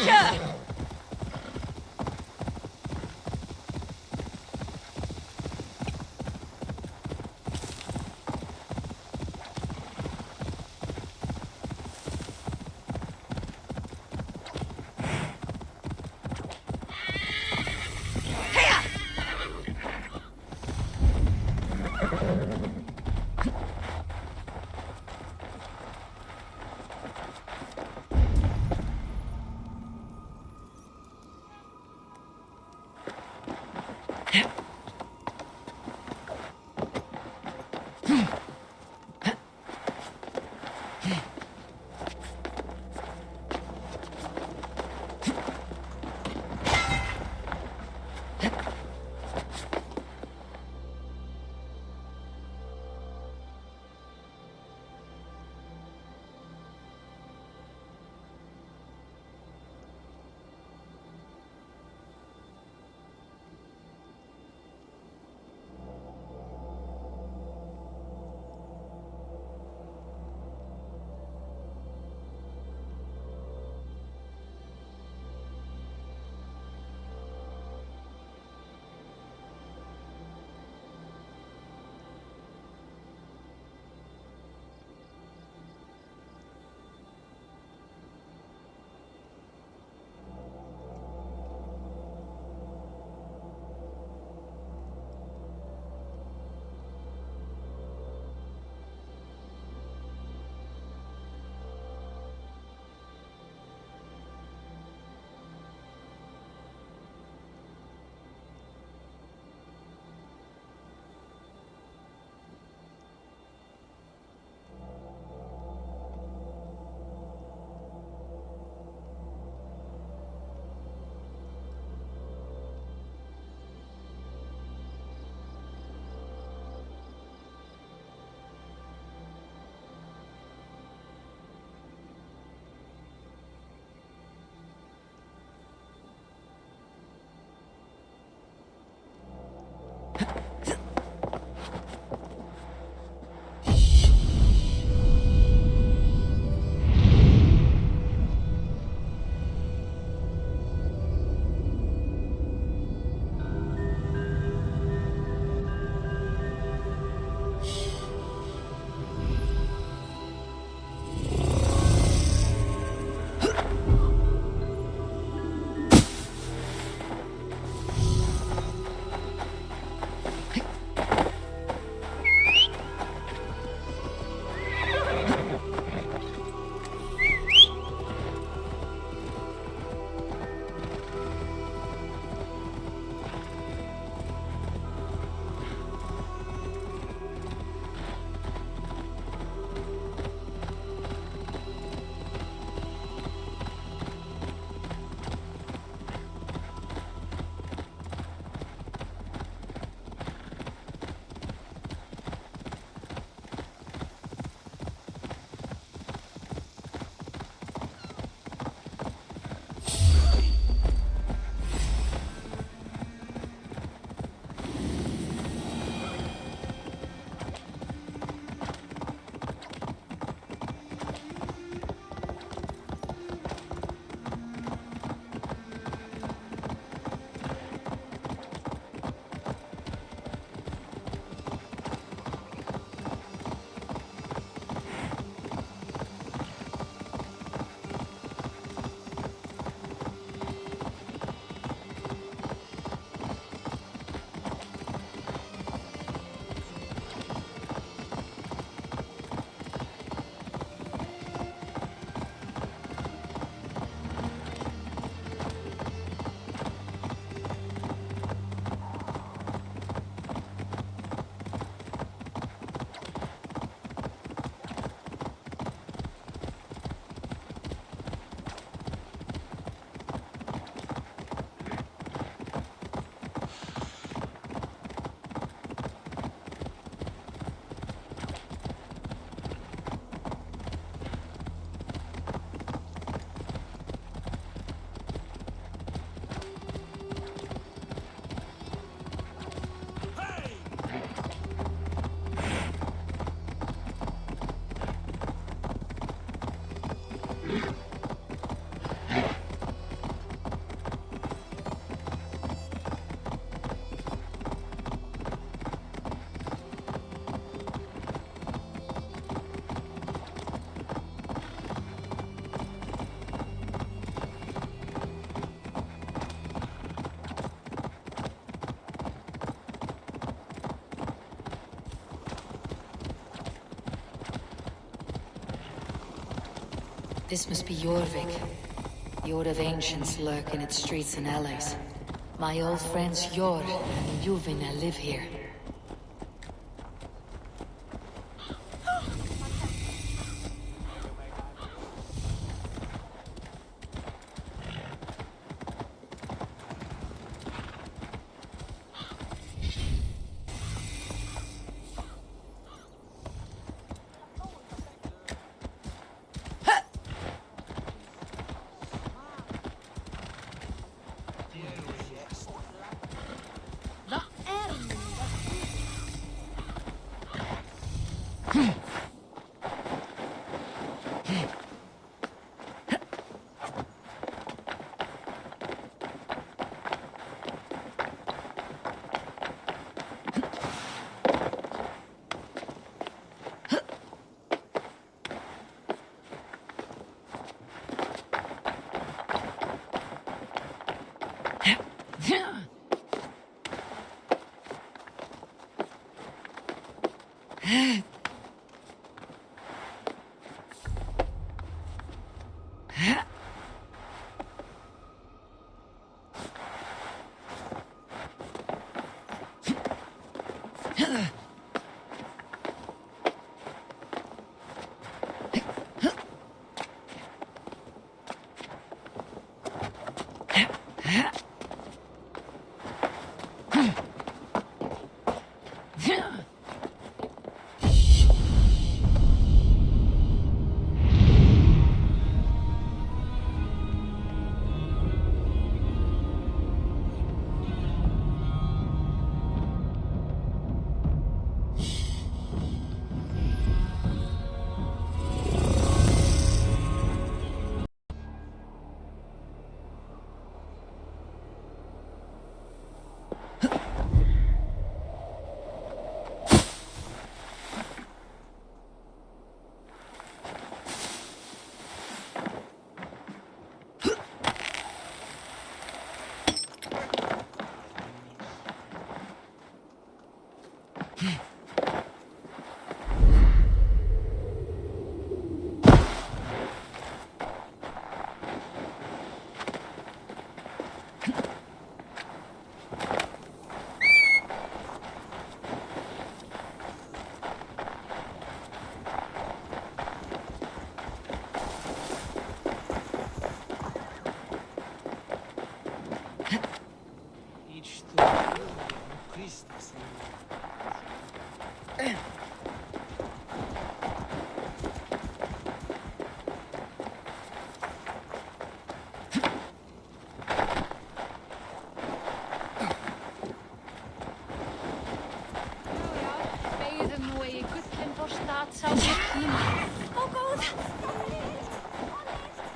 Yeah. This must be Jorvik. The Order of Ancients lurk in its streets and alleys. My old friends Jor and Juvina live here.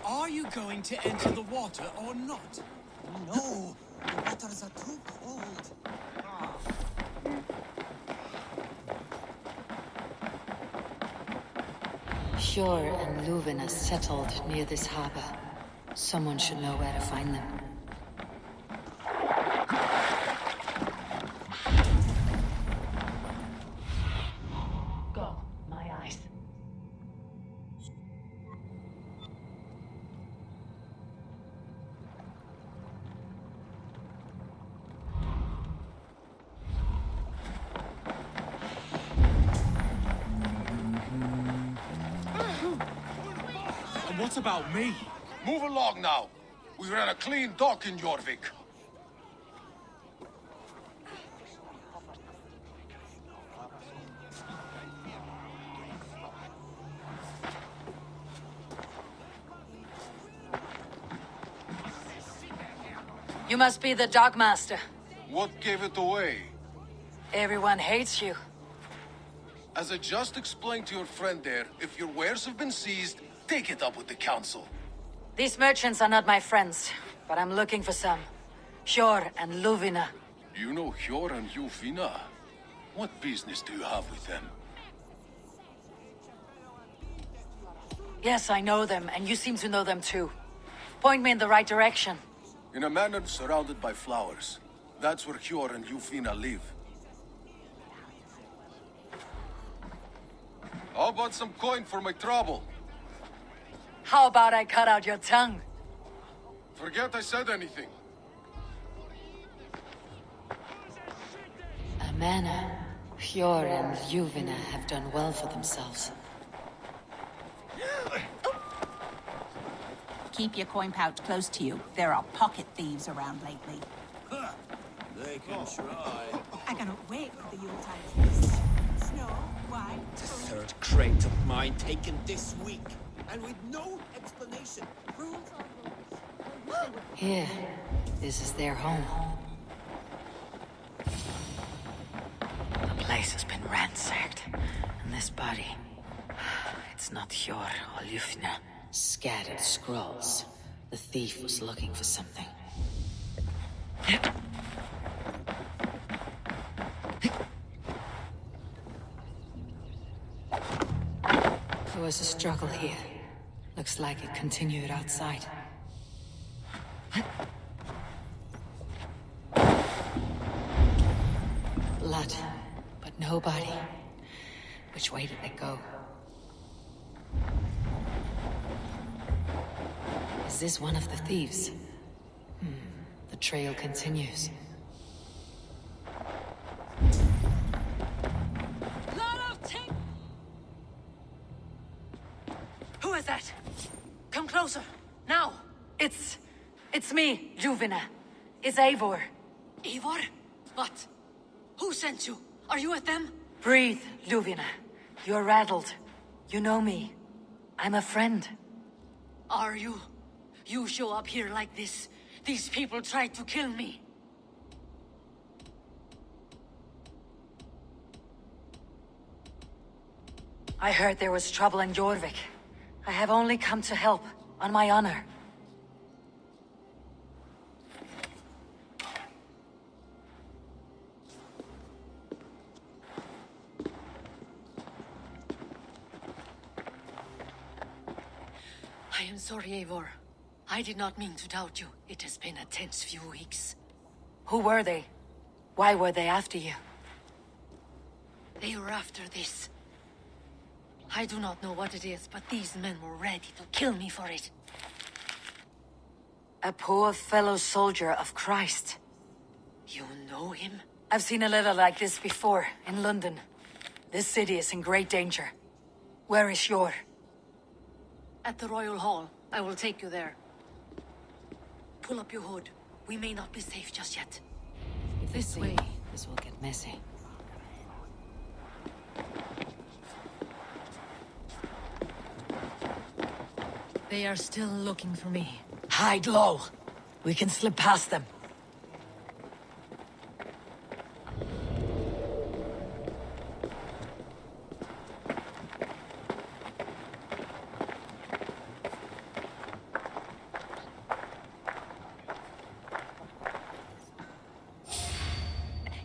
Are you going to enter the water or not? No, the waters are too cold. Sjor and Luvina settled near this harbor. Someone should know where to find them. Go, my eyes. And what about me? Move along now. We ran a clean dock in Jorvik. You must be the Dogmaster. What gave it away? Everyone hates you. As I just explained to your friend there, if your wares have been seized, take it up with the council. These merchants are not my friends, but I'm looking for some. Sjor and Luvina. You know Hjor and Juvina? What business do you have with them? Yes, I know them, and you seem to know them too. Point me in the right direction. In a manor surrounded by flowers. That's where Hjor and Juvina live. How about some coin for my trouble? How about I cut out your tongue? Forget I said anything. Amana, Fjord, and Juvina have done well for themselves. Keep your coin pouch close to you. There are pocket thieves around lately. They can try. I cannot wait for the Yuletide. Snow, white, The third crate of mine taken this week, and with no explanation. Here, this is their home. The place has been ransacked, and this body, it's not Hjor or Ljufna. Scattered scrolls. The thief was looking for something. There was a struggle here. Looks like it continued outside. Blood, but nobody. Which way did they go? Is this one of the thieves? The trail continues. Who is that? Come closer, now! It's me, Juvina. It's Eivor. Eivor? What? Who sent you? Are you with them? Breathe, Juvina. You're rattled. You know me. I'm a friend. Are you? You show up here like this. These people tried to kill me. I heard there was trouble in Jorvik. I have only come to help, on my honor. I am sorry, Eivor. I did not mean to doubt you. It has been a tense few weeks. Who were they? Why were they after you? They were after this. I do not know what it is, but these men were ready to kill me for it. A poor fellow soldier of Christ. You know him? I've seen a little like this before, in London. This city is in great danger. Where is Hjor? At the Royal Hall. I will take you there. Pull up your hood. We may not be safe just yet. If This see, way. this will get messy. They are still looking for me. Hide low. We can slip past them.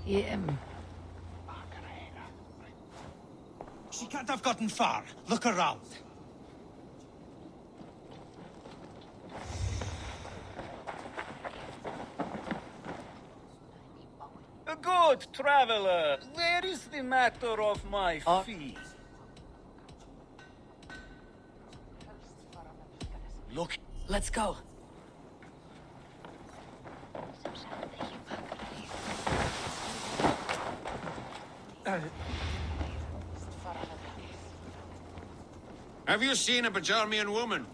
Yeah, She can't have gotten far. Look around. Good traveler, where is the matter of my fee? Look. let's go. Have you seen a Bajarmian woman?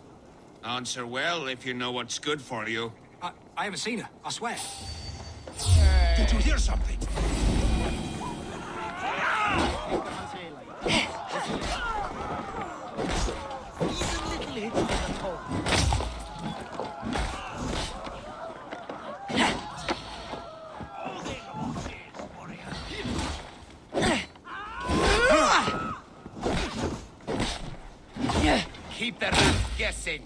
Answer well if you know what's good for you. I haven't seen her, I swear. Did you hear something? Keep the rat guessing.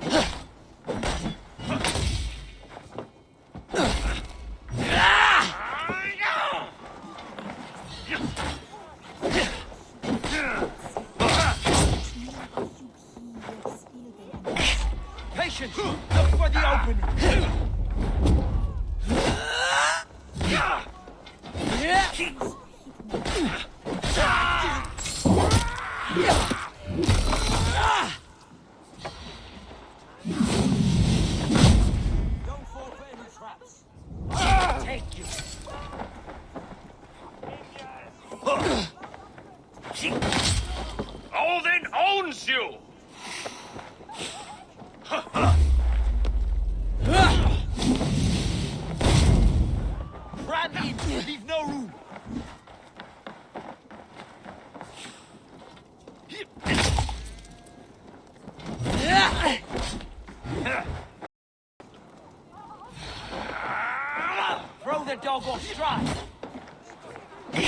Patience! Look for the opening! the dog off stride. Glory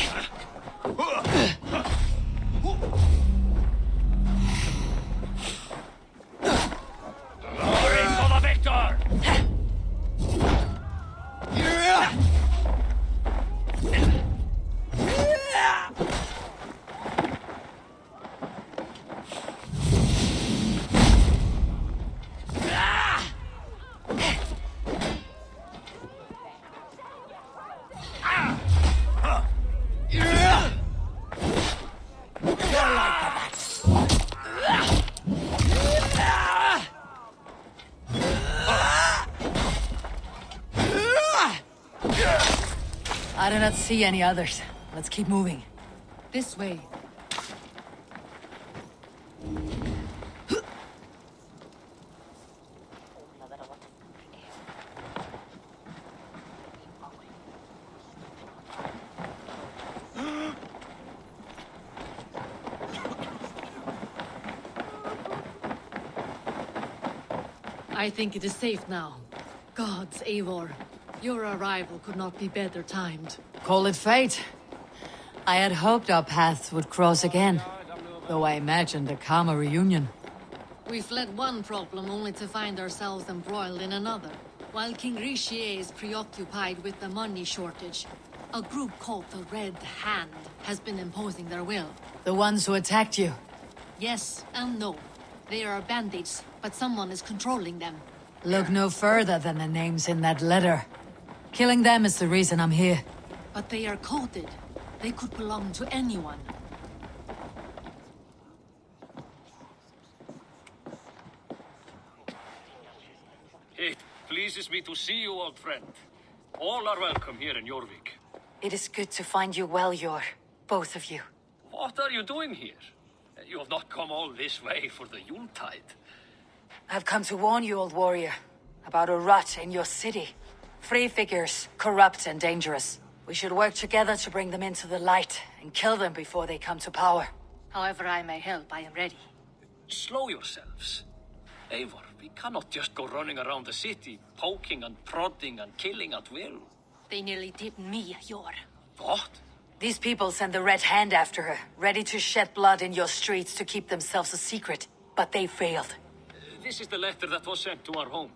to the victor! I do not see any others. Let's keep moving. This way. I think it is safe now. Gods, Eivor. Your arrival could not be better timed. Call it fate. I had hoped our paths would cross again, though I imagined a calmer reunion. We fled one problem only to find ourselves embroiled in another. While King Richier is preoccupied with the money shortage, a group called the Red Hand has been imposing their will. The ones who attacked you. Yes and no. They are bandits, but someone is controlling them. Look no further than the names in that letter. Killing them is the reason I'm here. But they are coded. They could belong to anyone. It pleases me to see you, old friend. All are welcome here in Jorvik. It is good to find you well, Yor. Both of you. What are you doing here? You have not come all this way for the Yuletide. I've come to warn you, old warrior, about a rot in your city. Free figures, corrupt and dangerous. We should work together to bring them into the light and kill them before they come to power. However I may help, I am ready. Slow yourselves. Eivor, we cannot just go running around the city, poking and prodding and killing at will. They nearly did me, Yor. What? These people send the Red Hand after her, ready to shed blood in your streets to keep themselves a secret. But they failed. This is the letter that was sent to our home.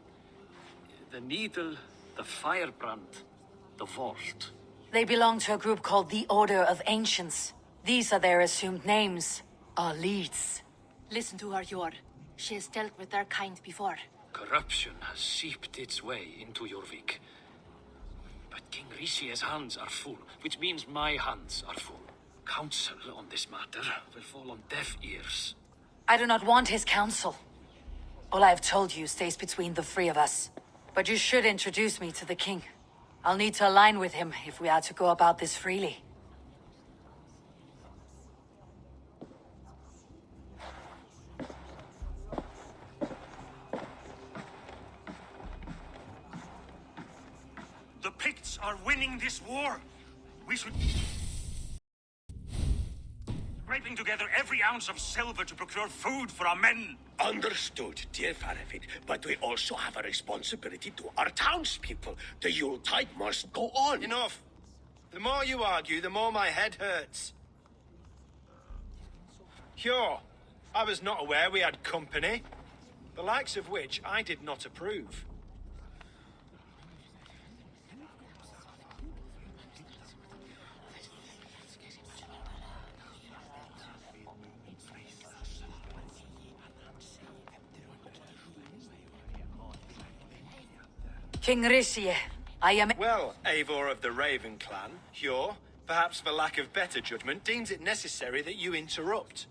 The needle, the firebrand, the vault. They belong to a group called the Order of Ancients. These are their assumed names, our leads. Listen to her, Yor. She has dealt with their kind before. Corruption has seeped its way into Jorvik. But King Richier's hands are full, which means my hands are full. Counsel on this matter will fall on deaf ears. I do not want his counsel. All I have told you stays between the three of us. But you should introduce me to the king. I'll need to align with him if we are to go about this freely. The Picts are winning this war. We should... scraping together every ounce of silver to procure food for our men. Understood, dear Farafit, but we also have a responsibility to our townspeople. The Yuletide must go on. Enough. The more you argue, the more my head hurts. Sure, I was not aware we had company, the likes of which I did not approve. King Richier, I am... Well, Eivor of the Raven clan, Hjor, perhaps for lack of better judgment, deems it necessary that you interrupt.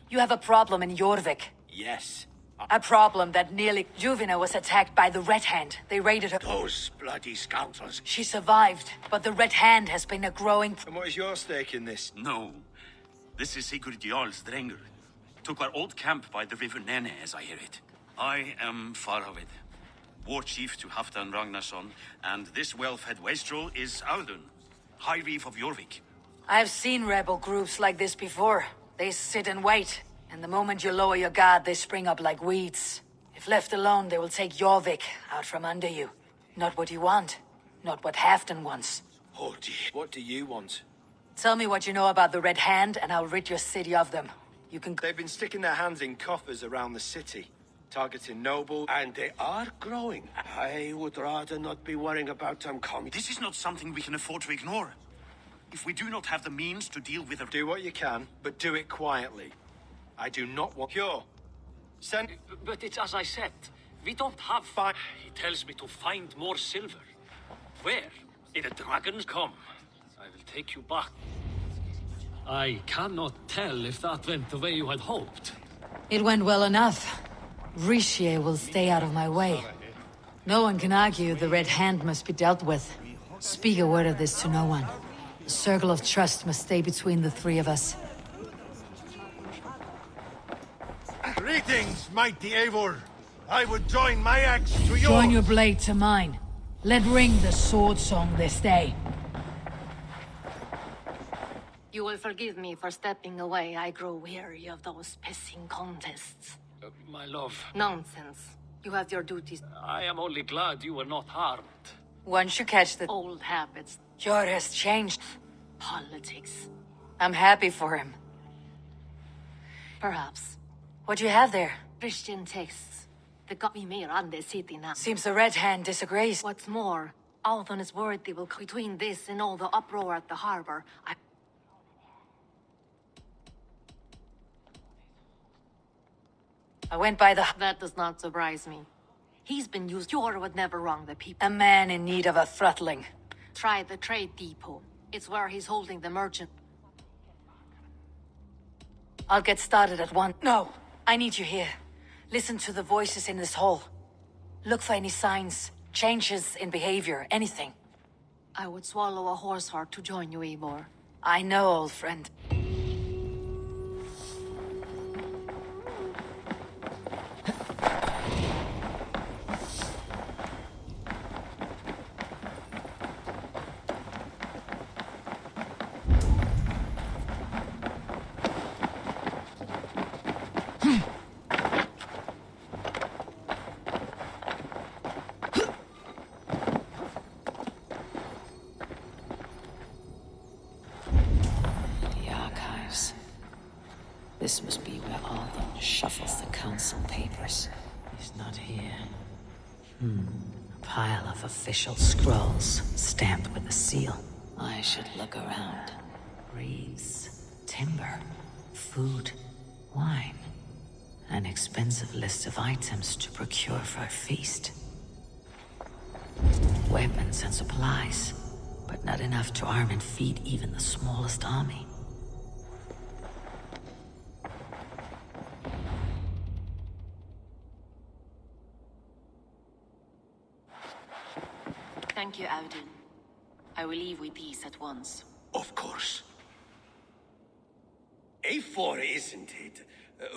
You have a problem in Jorvik. Yes. A problem that nearly... Juvina was attacked by the Red Hand. They raided her... Those bloody scoundrels. She survived, but the Red Hand has been a growing... And what is your stake in this? No. This is Sigurd Jarl's Drenger. Took our old camp by the river Nene, as I hear it. I am Faravid, war chief to Halfdan Ragnarsson, and this wealth-head wastrel is Audun, High Reef of Jorvik. I've seen rebel groups like this before. They sit and wait, and the moment you lower your guard, they spring up like weeds. If left alone, they will take Jorvik out from under you. Not what you want. Not what Halfton wants. Oh dear. What do you want? Tell me what you know about the Red Hand, and I'll rid your city of them. You can... They've been sticking their hands in coffers around the city, targeting noble. And they are growing. I would rather not be worrying about them coming. This is not something we can afford to ignore. If we do not have the means to deal with a... Do what you can, but do it quietly. I do not want... Cure. Send... But it's as I said. We don't have fire. He tells me to find more silver. Where? In the dragons come. I will take you back. I cannot tell if that went the way you had hoped. It went well enough. Richier will stay out of my way. No one can argue the Red Hand must be dealt with. Speak a word of this to no one. The circle of trust must stay between the three of us. Greetings, mighty Eivor. I would join my axe to yours. Join your blade to mine. Let ring the sword song this day. You will forgive me for stepping away. I grow weary of those pissing contests. My love. Nonsense. You have your duties. I am only glad you were not harmed. Once you catch the... Old habits. Jor has changed. Politics. I'm happy for him. Perhaps. What do you have there? Christian texts. They got me mere on the city now. Seems the Red Hand disagrees. What's more, Althon is worried they will... Between this and all the uproar at the harbor, I went by the... That does not surprise me. He's been used. Jor would never wrong the people. A man in need of a throttling. Try the trade depot. It's where he's holding the merchant. I'll get started at once. No, I need you here. Listen to the voices in this hall. Look for any signs, changes in behavior, anything. I would swallow a horse heart to join you, Eivor. I know, old friend. This must be where Althon shuffles the council papers. He's not here. A pile of official scrolls, stamped with a seal. I should look around. Reeds, timber, food, wine. An expensive list of items to procure for a feast. Weapons and supplies, but not enough to arm and feed even the smallest army. Thank you, Audun. I will leave with these at once. Of course. Eivor, isn't it?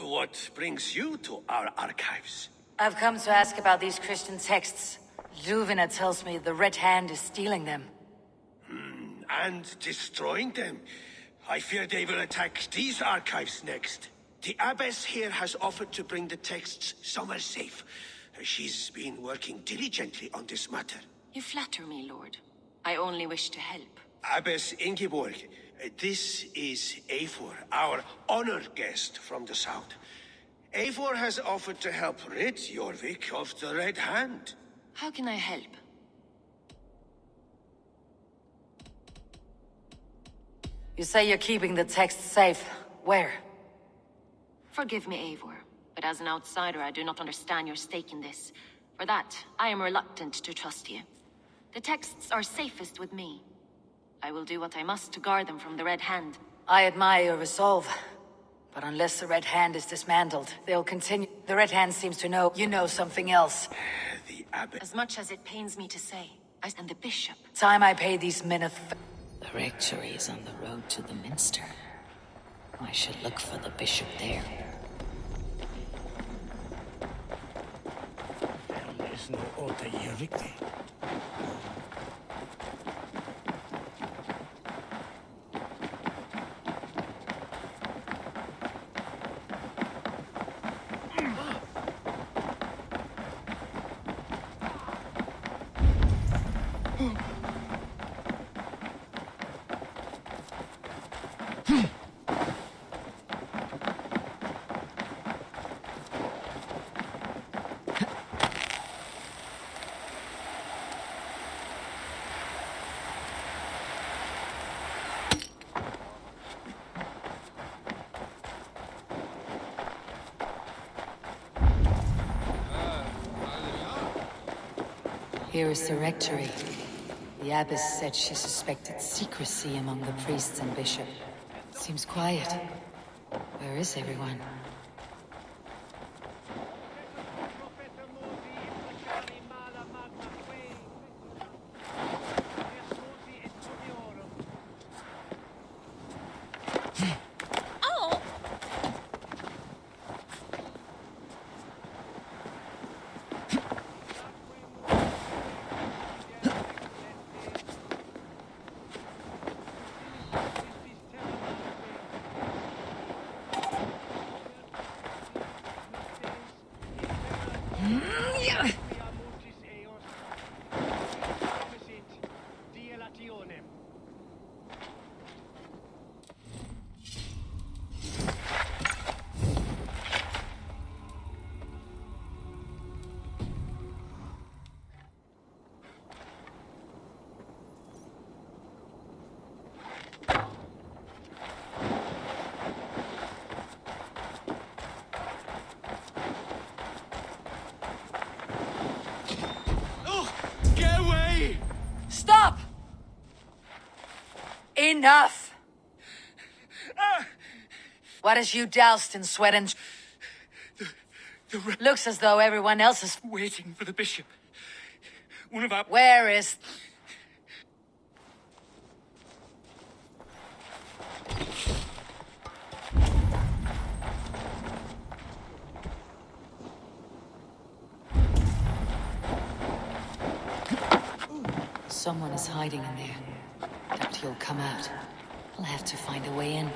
What brings you to our archives? I've come to ask about these Christian texts. Luvina tells me the Red Hand is stealing them. And destroying them. I fear they will attack these archives next. The abbess here has offered to bring the texts somewhere safe. She's been working diligently on this matter. You flatter me, Lord. I only wish to help. Abbess Ingeborg, this is Eivor, our honored guest from the south. Eivor has offered to help rid Jorvik of the Red Hand. How can I help? You say you're keeping the texts safe. Where? Forgive me, Eivor, but as an outsider, I do not understand your stake in this. For that, I am reluctant to trust you. The texts are safest with me. I will do what I must to guard them from the Red Hand. I admire your resolve. But unless the Red Hand is dismantled, they'll continue. The Red Hand seems to know you know something else. The abbot. As much as it pains me to say, and the bishop. Time I pay these men The rectory is on the road to the minster. I should look for the bishop there. There's no order Jorvik. Here is the rectory. The abbess said she suspected secrecy among the priests and bishop. Seems quiet. Where is everyone? Stop! Enough! What is you doused in sweat and... Looks as though everyone else is... Waiting for the bishop. One of our... Where is... Someone is hiding in there. Doubt he'll come out. I'll have to find a way in.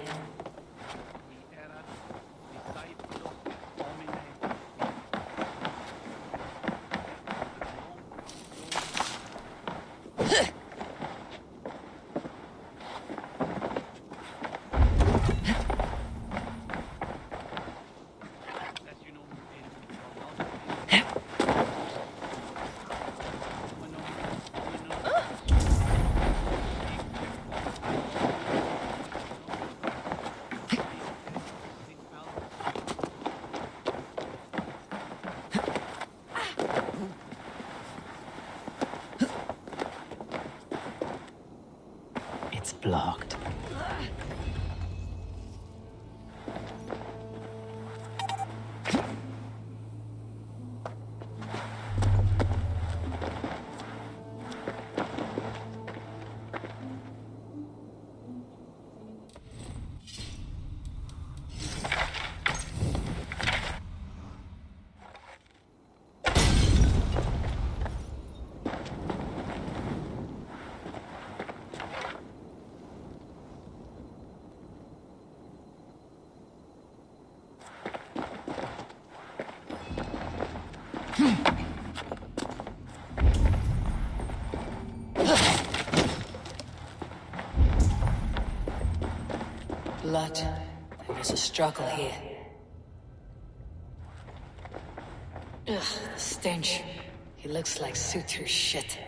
Blocked. Blood. There is a struggle here. Ugh, the stench. He looks like suture shit.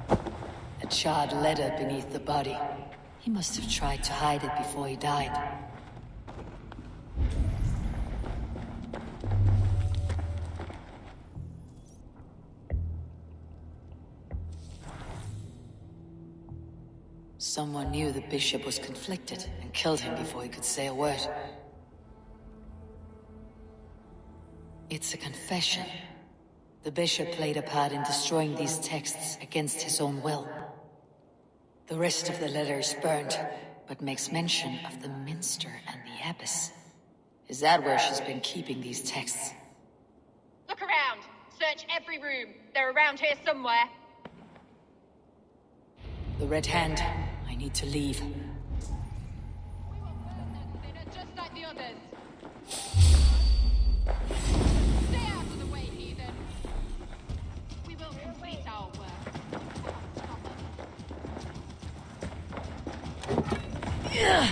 A charred letter beneath the body. He must have tried to hide it before he died. Someone knew the bishop was conflicted and killed him before he could say a word. It's a confession. The bishop played a part in destroying these texts against his own will. The rest of the letter is burned, but makes mention of the minster and the abbess. Is that where she's been keeping these texts? Look around! Search every room. They're around here somewhere. The Red Hand. I need to leave. We will burn that sinner just like the others. Stay out of the way, heathen. We will complete our work. Yeah.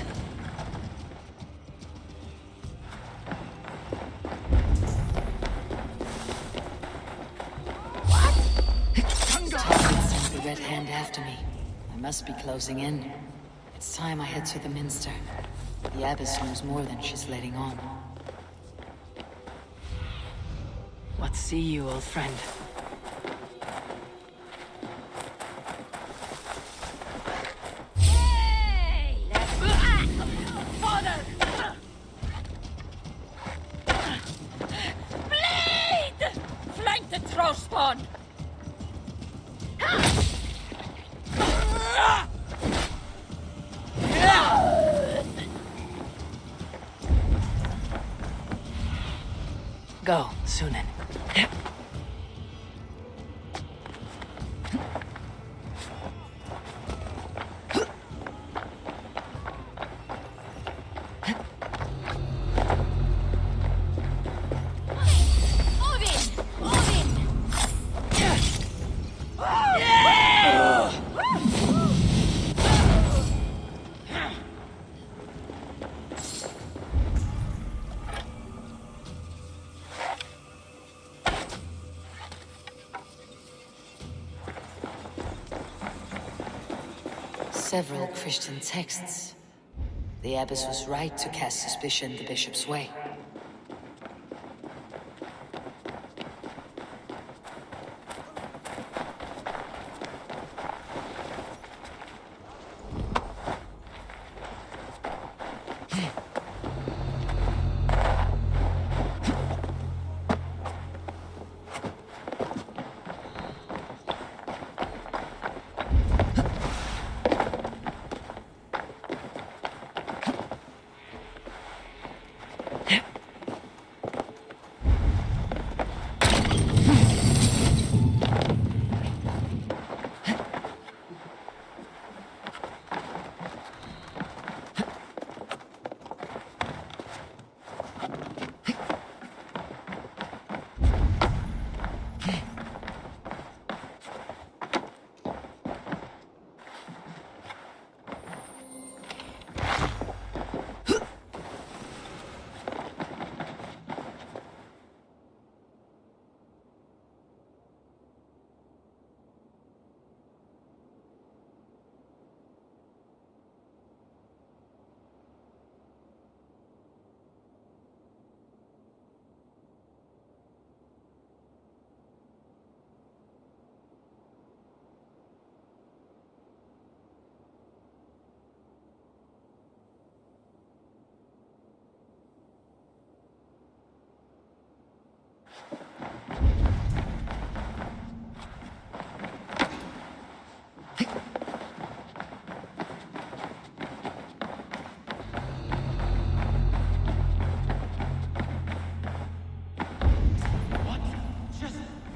Target sent the Red Hand after me. I must be closing in. It's time I head to the Minster. The Abbess knows more than she's letting on. What see you, old friend? Spawn! Go, Sunan. Several Christian texts. The abbess was right to cast suspicion the bishop's way.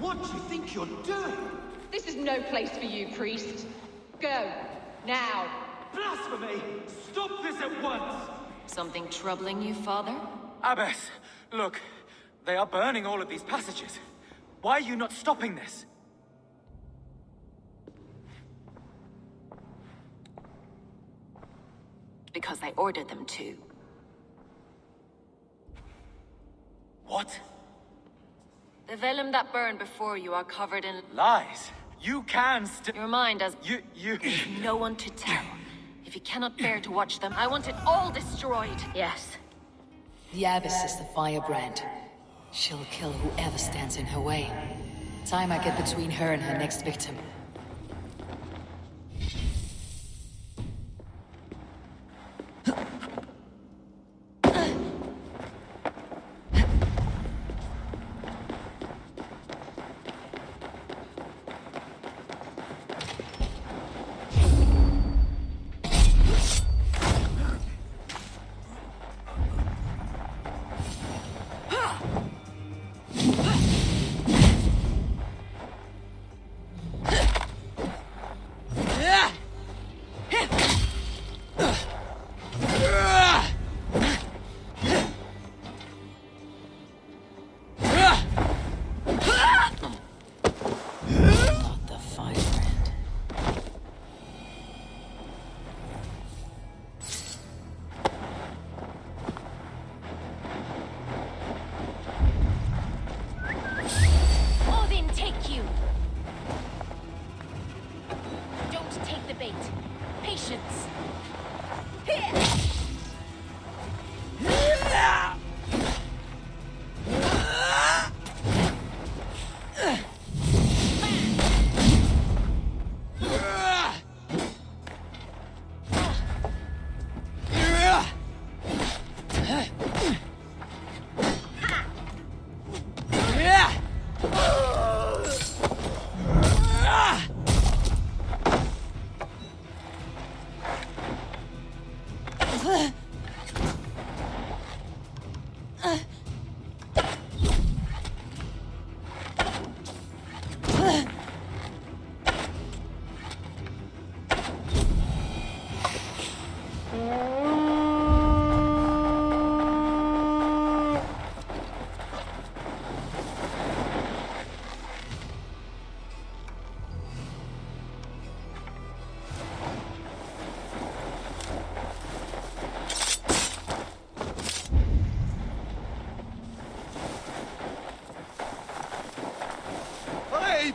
What do you think you're doing? This is no place for you, priest. Go. Now. Blasphemy! Stop this at once! Something troubling you, father? Abbess, look. They are burning all of these passages. Why are you not stopping this? Because I ordered them to. What? The vellum that burned before you are covered in... Lies. You can Your mind has... You... no one to tell. If you cannot bear to watch them, I want it all destroyed. Yes. The abbess is the firebrand. She'll kill whoever stands in her way. Time I get between her and her next victim.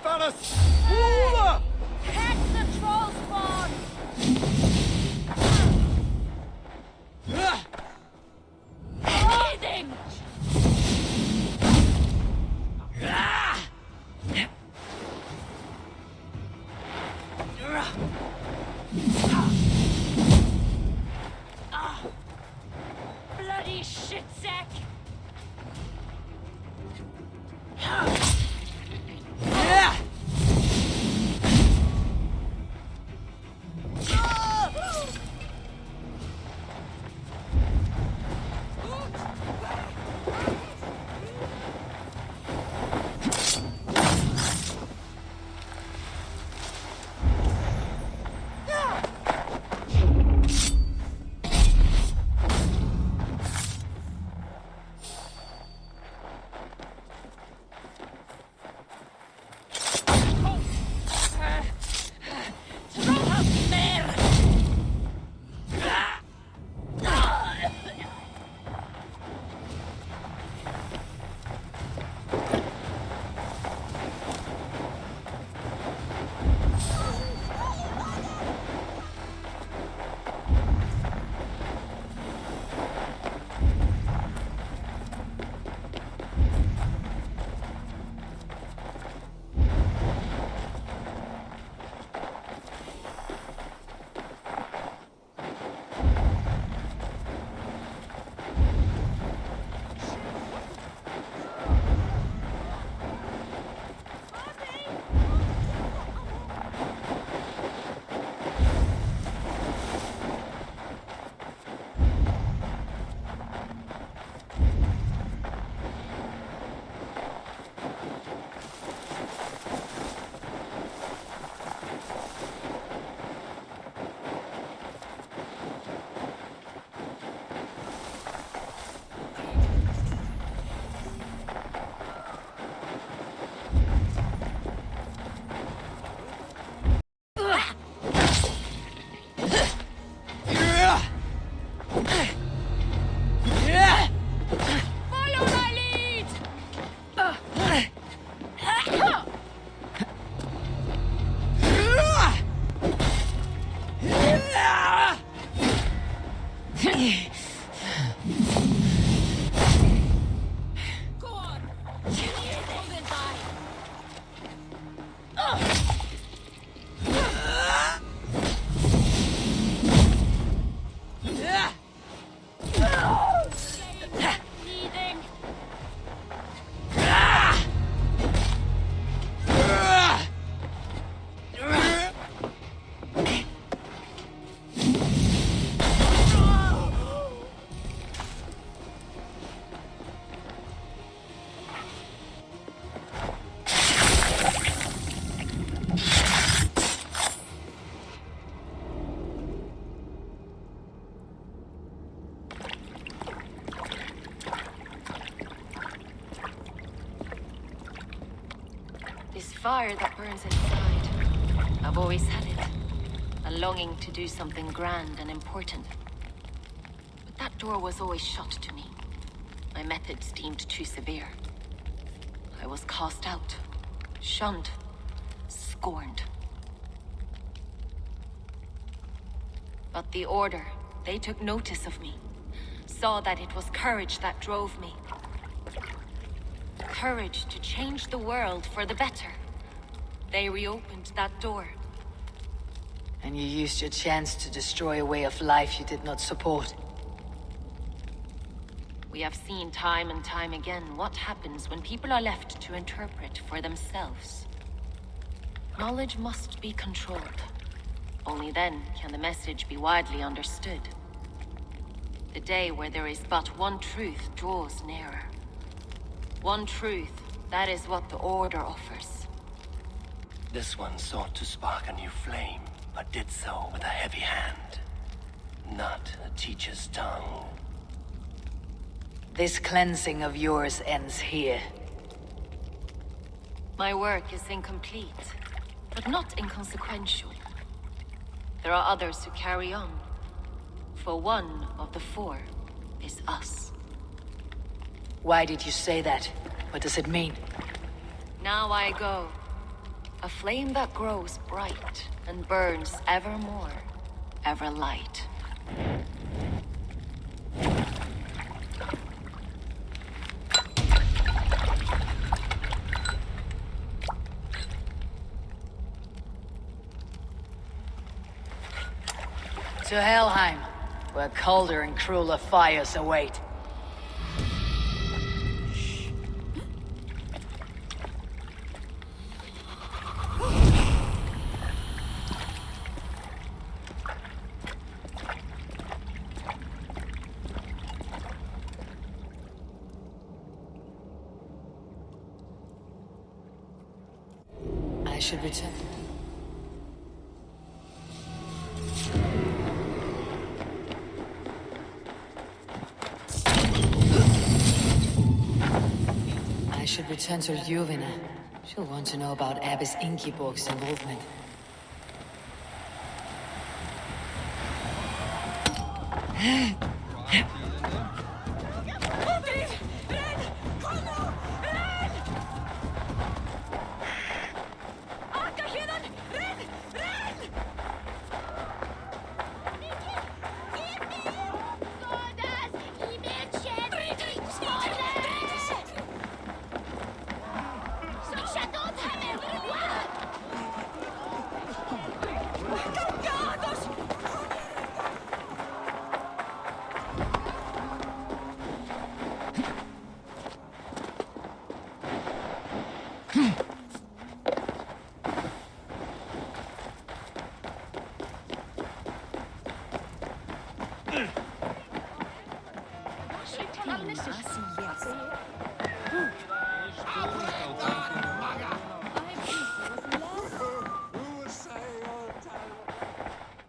Valis! Catch the troll spawn! Bleeding! Bloody shit sack! Fire that burns inside. I've always had it. A longing to do something grand and important. But that door was always shut to me. My methods deemed too severe. I was cast out, shunned, scorned. But the Order, they took notice of me. Saw that it was courage that drove me. Courage to change the world for the better. They reopened that door. And you used your chance to destroy a way of life you did not support. We have seen time and time again what happens when people are left to interpret for themselves. Knowledge must be controlled. Only then can the message be widely understood. The day where there is but one truth draws nearer. One truth, that is what the Order offers. This one sought to spark a new flame, but did so with a heavy hand. Not a teacher's tongue. This cleansing of yours ends here. My work is incomplete, but not inconsequential. There are others who carry on. For one of the four is us. Why did you say that? What does it mean? Now I go. A flame that grows bright and burns ever more, ever light. To Helheim, where colder and crueler fires await. I should return. I should return to Ljuvina. She'll want to know about Abbess Ingeborg's involvement.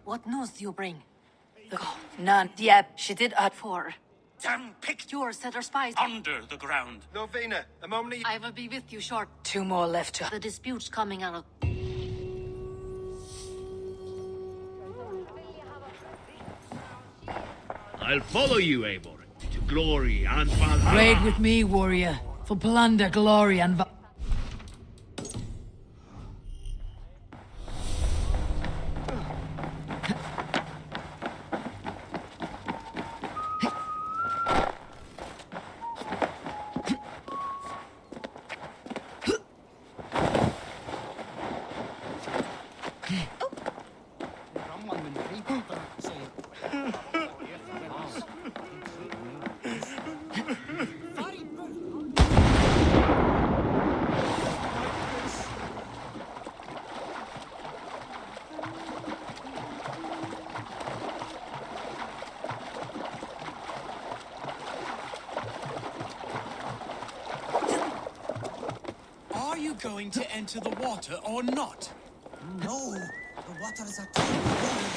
What news do you bring? None. Yeah, she did for. Damn picked Your setter spies. under the ground. Norvina, a moment. I will be with you short. 2 more left to... The dispute's coming out of... I'll follow you, Eivor, to glory and Valhalla. Raid with me, warrior, for plunder, glory, and... Are you going to enter the water or not? No, the waters are too cold.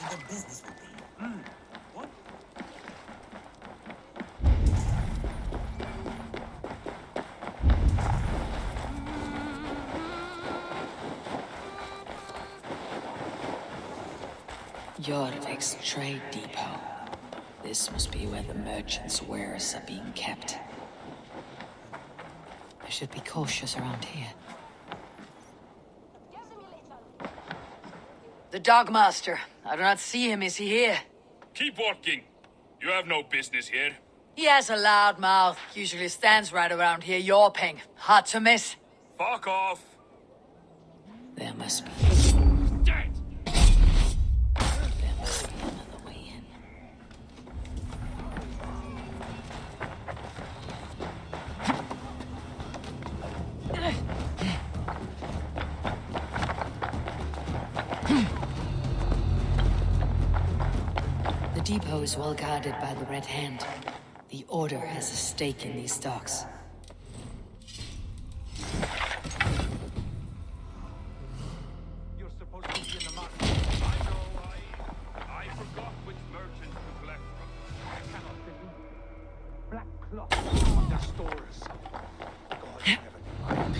The business will be. What? Jorvik's trade depot. This must be where the merchants' wares are being kept. I should be cautious around here. The Dogmaster. I do not see him. Is he here? Keep walking. You have no business here. He has a loud mouth. Usually stands right around here, yawping. Hard to miss. Fuck off. There must be... Dead. There must be another way in. The depot is well guarded by the Red Hand. The Order has a stake in these docks. You're supposed to be in the market. I know. I forgot which merchant to collect from. I cannot believe black cloth on their stores. God never mind.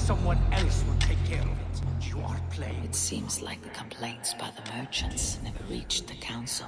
Someone else will take care of it. You are playing. It seems like the complaints by the merchants never reached the council.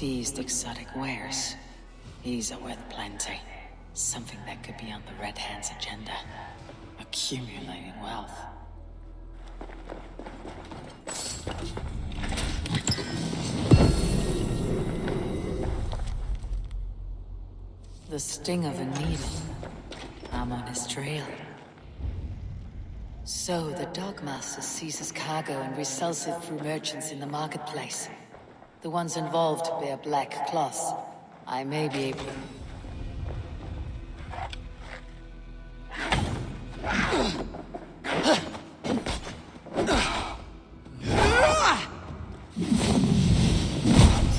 seized exotic wares. These are worth plenty. Something that could be on the Red Hand's agenda. Accumulating wealth. The sting of a needle. I'm on his trail. So, the Dogmaster seizes cargo and resells it through merchants in the marketplace. The ones involved bear black cloths. I may be able...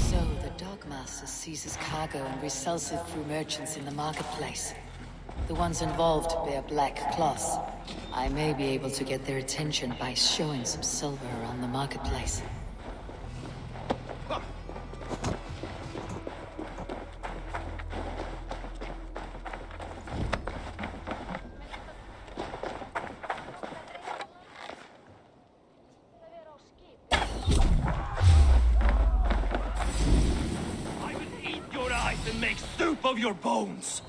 So, the Dogmaster seizes cargo and resells it through merchants in the marketplace. The ones involved bear black cloths. I may be able to get their attention by showing some silver around the marketplace. I will eat your eyes and make soup of your bones!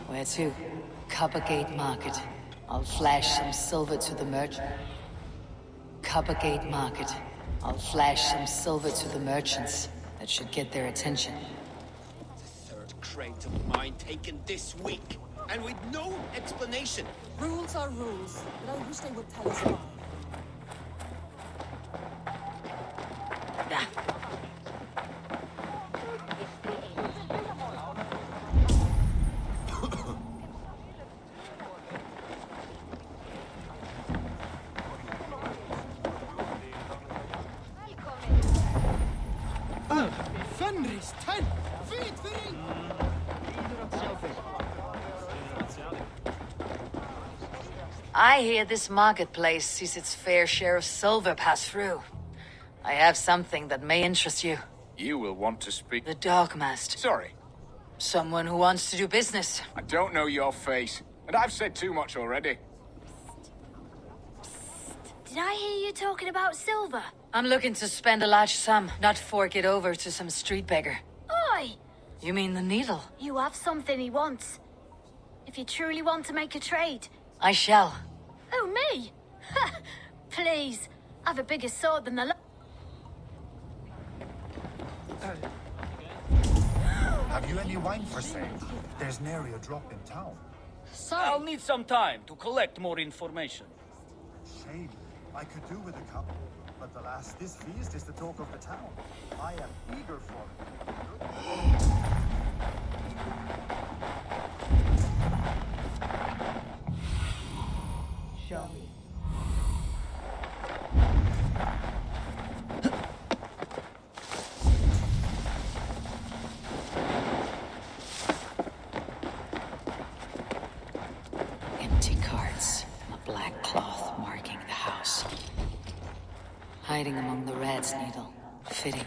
Where to? Coppergate Market. I'll flash some silver to the merchant. Coppergate Market. I'll flash some silver to the merchants. That should get their attention. The third crate of mine taken this week, and with no explanation. Rules are rules, but I wish they would tell us why. Fenris 10! Vitfering! I hear this marketplace sees its fair share of silver pass through. I have something that may interest you. You will want to speak... The Dogmaster. Sorry. Someone who wants to do business. I don't know your face, and I've said too much already. Did I hear you talking about silver? I'm looking to spend a large sum, not fork it over to some street beggar. Oi! You mean the needle? You have something he wants. If you truly want to make a trade. I shall. Oh, me? Please. I've a bigger sword than the Have you any wine for sale? There's nary a drop in town. I'll need some time to collect more information. Shame. I could do with a cup. But alas, this feast is the talk of the town. I am eager for it. Show me. Empty carts, a black cloth marking the house. Hiding among the rat's needle. Fitting.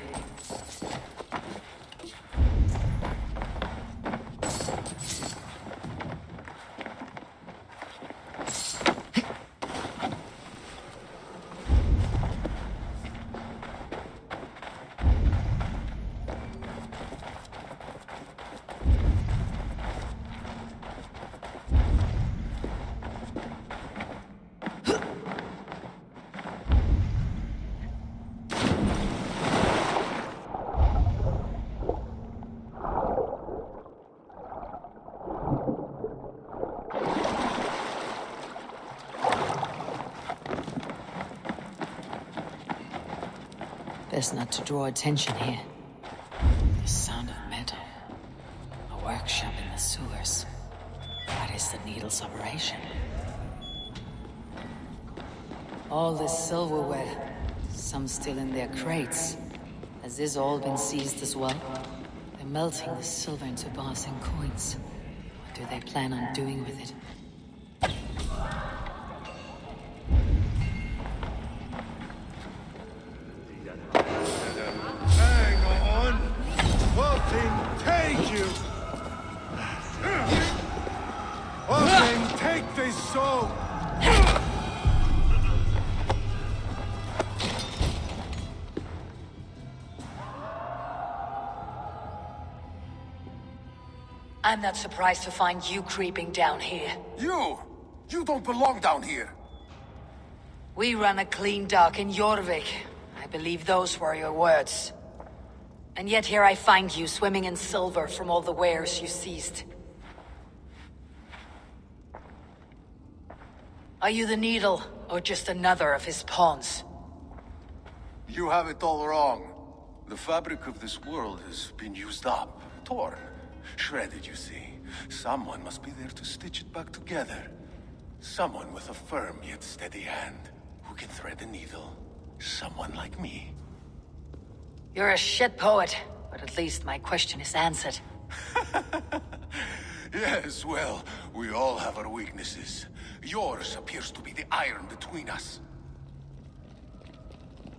Best not to draw attention here. The sound of metal. A workshop in the sewers. What is the needle's operation? All this silverware. Some still in their crates. Has this all been seized as well? They're melting the silver into bars and coins. What do they plan on doing with it? Hang on! What take you? What take this soul? I'm not surprised to find you creeping down here. You! You don't belong down here! We run a clean dock in Jorvik. I believe those were your words. And yet here I find you swimming in silver from all the wares you seized. Are you the Needle, or just another of his pawns? You have it all wrong. The fabric of this world has been used up, torn, shredded, you see. Someone must be there to stitch it back together. Someone with a firm yet steady hand, who can thread the needle. Someone like me. You're a shit poet, but at least my question is answered. Yes, well, we all have our weaknesses. Yours appears to be the iron between us.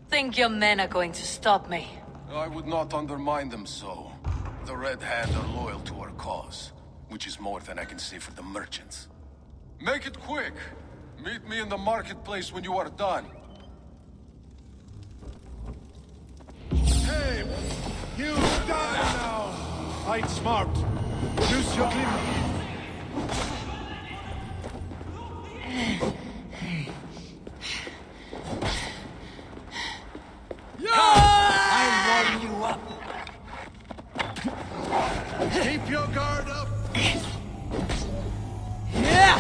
Think your men are going to stop me? I would not undermine them so. The Red Hand are loyal to our cause, which is more than I can say for the merchants. Make it quick! Meet me in the marketplace when you are done. Hey! You die now! Fight smart! Use your limit! I warm you up. Keep your guard up! Yeah!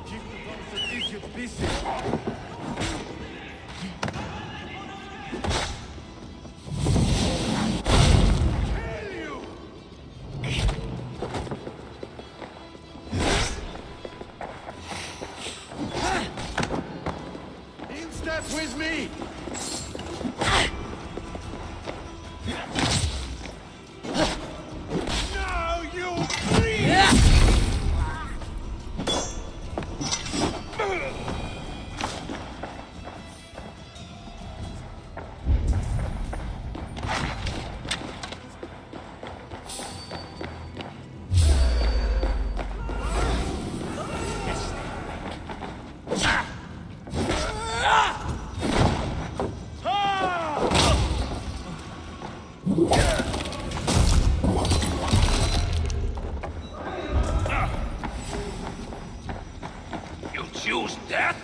Keep the bones of Egypt busy! With me! Now you bleed! Choose death?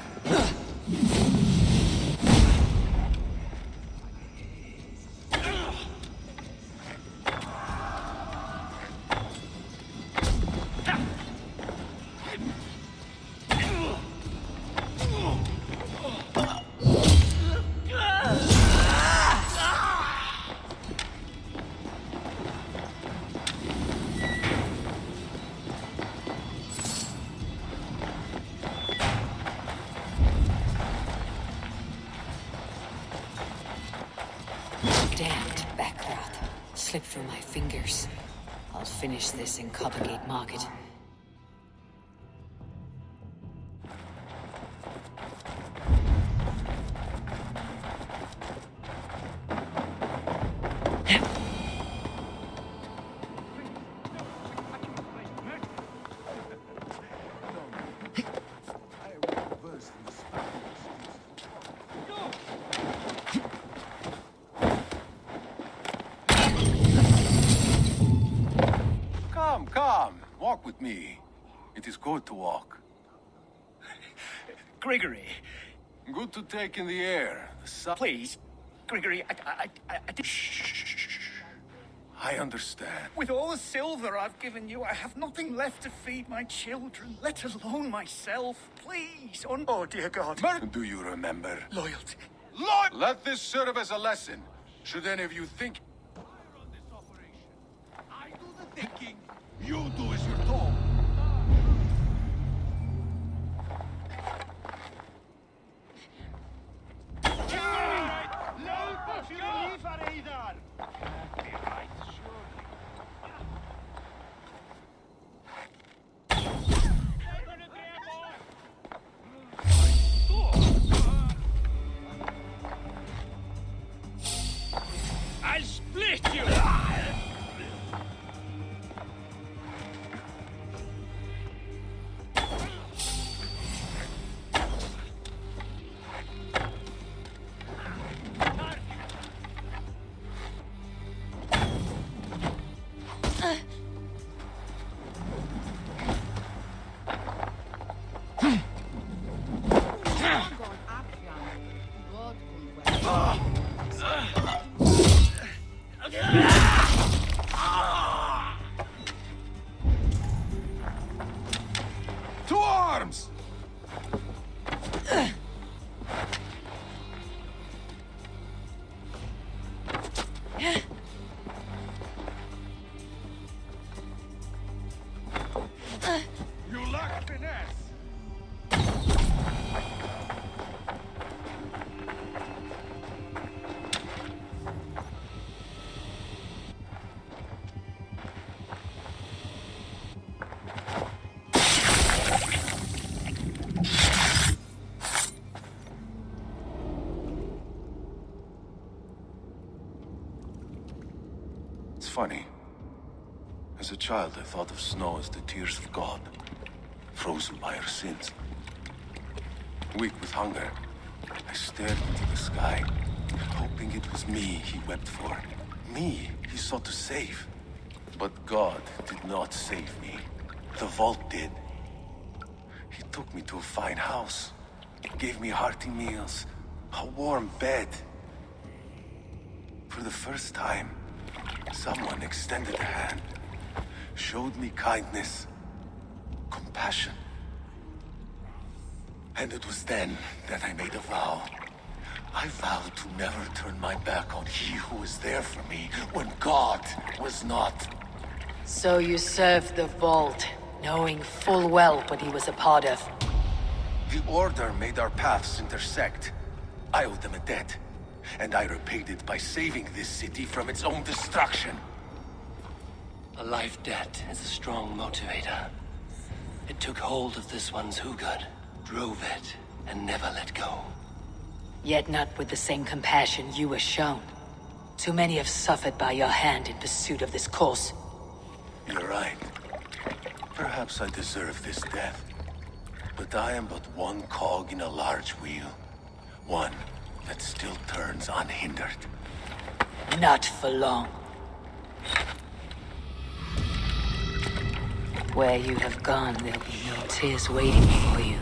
Damned backrot. Slipped through my fingers. I'll finish this in Coppergate Market. Come, walk with me. It is good to walk. Gregory. Good to take in the air. The sun. Please. Gregory, I Shh. I understand. With all the silver I've given you, I have nothing left to feed my children, let alone myself. Please, oh dear God. Do you remember? Loyalty. Let this serve as a lesson. Should any of you think... I do the thinking, you do as you're told. I'll split you! To arms! You lack finesse! It's funny. As a child, I thought of snow as the tears of God, frozen by our sins. Weak with hunger, I stared into the sky, hoping it was me he wept for. Me he sought to save. But God did not save me. The vault did. He took me to a fine house, gave me hearty meals, a warm bed. For the first time, someone extended a hand, showed me kindness, compassion. And it was then that I made a vow. I vowed to never turn my back on he who was there for me when God was not. So you served the Vault, knowing full well what he was a part of. The Order made our paths intersect. I owed them a debt, and I repaid it by saving this city from its own destruction. A life debt is a strong motivator. It took hold of this one's Hugad, drove it, and never let go. Yet not with the same compassion you were shown. Too many have suffered by your hand in pursuit of this cause. You're right. Perhaps I deserve this death. But I am but one cog in a large wheel. One that still turns unhindered. Not for long. Where you have gone, there'll be no tears waiting for you.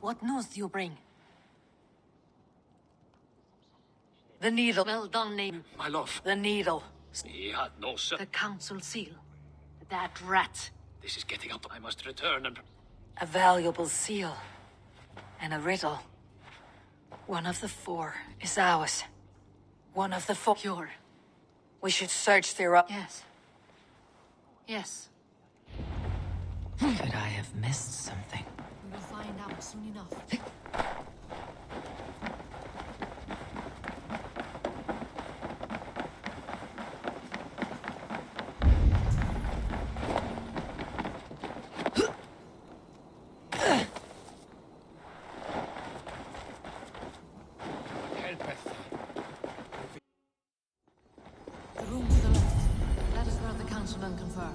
What news do you bring? The needle. Well done, Nathan. My love. The needle. He had no son. The council seal. That rat. This is getting up. I must return and... A valuable seal. And a riddle. One of the four is ours. One of the four... Pure. We should search throughout... Yes. Yes. Could I have missed something? We will find out soon enough. The room to the left. That is where the councilmen confer.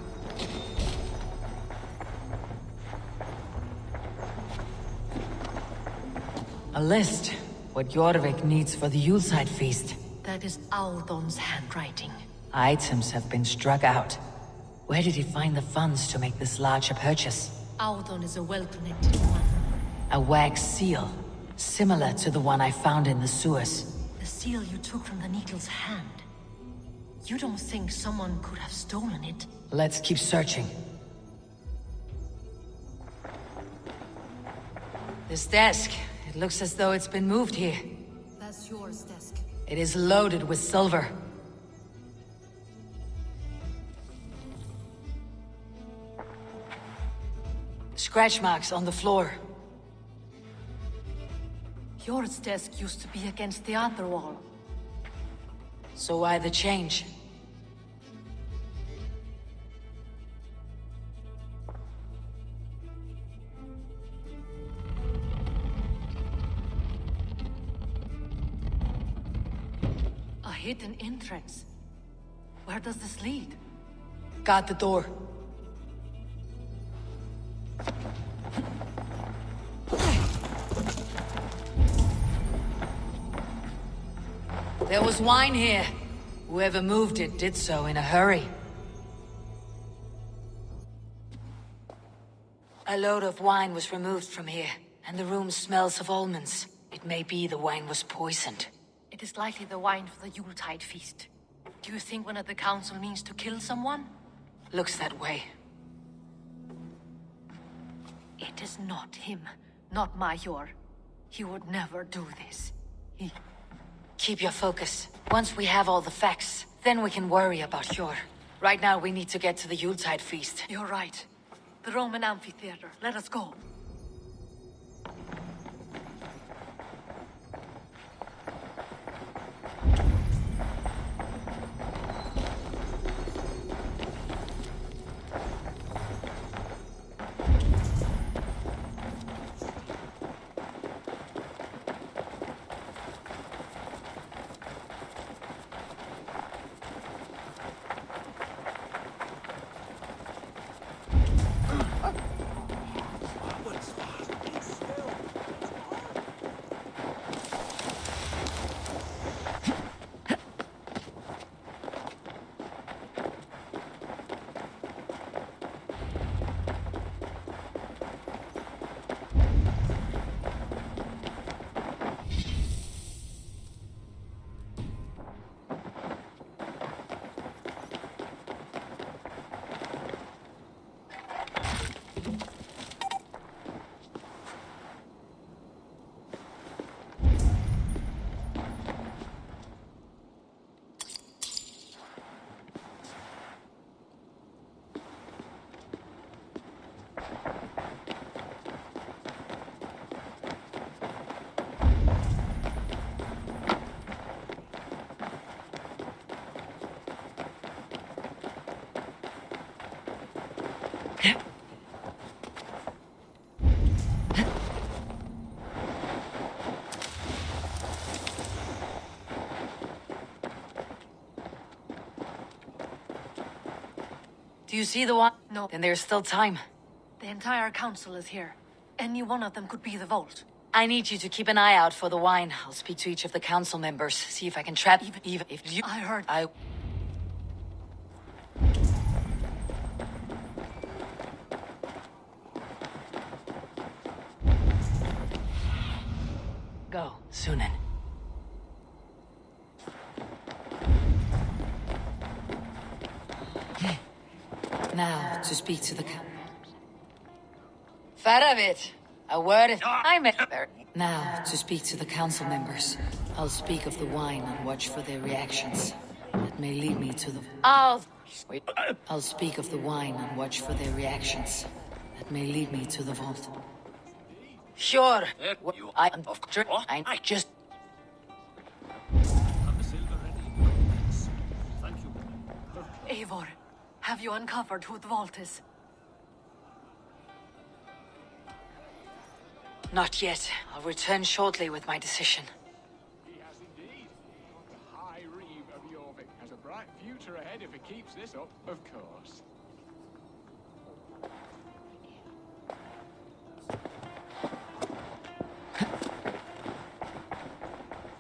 A list. What Jorvik needs for the Yuletide feast. That is Audon's handwriting. Items have been struck out. Where did he find the funds to make this larger purchase? Audon is a well-connected one. A wax seal, similar to the one I found in the sewers. The seal you took from the needle's hand. You don't think someone could have stolen it? Let's keep searching. This desk. It looks as though it's been moved here. That's yours, desk. It is loaded with silver. Scratch marks on the floor. Yours desk used to be against the other wall. So why the change? A hidden entrance. Where does this lead? Guard the door. There was wine here. Whoever moved it did so in a hurry. A load of wine was removed from here, and the room smells of almonds. It may be the wine was poisoned. It is likely the wine for the Yuletide feast. Do you think one of the council means to kill someone? Looks that way. It is not him, not Major. He would never do this. He... Keep your focus. Once we have all the facts, then we can worry about Yor. Right now we need to get to the Yuletide feast. You're right. The Roman amphitheater. Let us go. Do you see the one? No. Then there's still time. The entire council is here. Any one of them could be the vault. I need you to keep an eye out for the wine. I'll speak to each of the council members, see if I can trap even if you... I heard... Go, Sunan. Now, to speak to the... Faravit! A word if I met her. Now, to speak to the council members. I'll speak of the wine and watch for their reactions. It may lead me to the... Wait. I'll speak of the wine and watch for their reactions. It may lead me to the vault. Sure. I just... Eivor, have you uncovered who the vault is? Not yet. I'll return shortly with my decision. He has indeed. The High Reeve of Jorvik has a bright future ahead if he keeps this up, of course.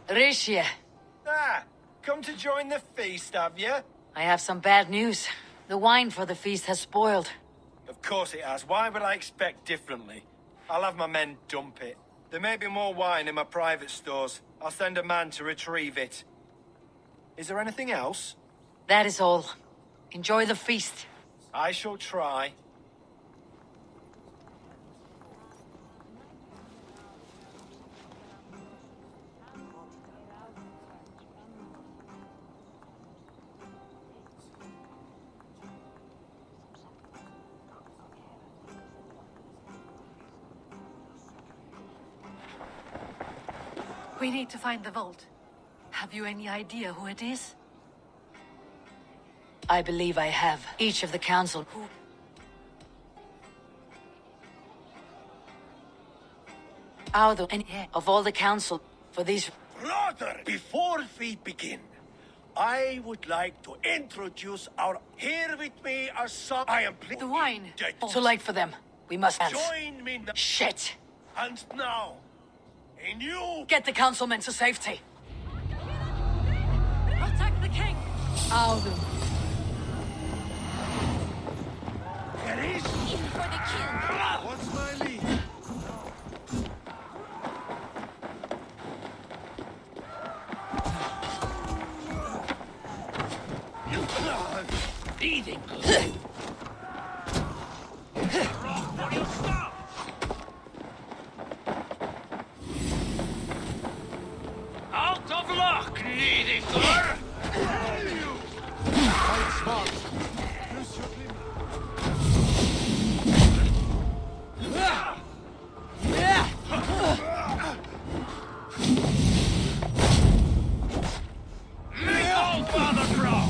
Rishia. Ah, come to join the feast, have you? I have some bad news. The wine for the feast has spoiled. Of course it has. Why would I expect differently? I'll have my men dump it. There may be more wine in my private stores. I'll send a man to retrieve it. Is there anything else? That is all. Enjoy the feast. I shall try. We need to find the vault. Have you any idea who it is? I believe I have. Each of the council... Out of all the council for these... Brother, before we begin, I would like to introduce our... Here with me are some... I am... The wine. Too late for them. We must have... Join me now. Shit! And now, a new... Get the councilmen to safety. Protect the king! Aldo. There is... For the kill! What's my lead? Eating. Out of luck, needy girl! Fight smart. Use your Make all father crow!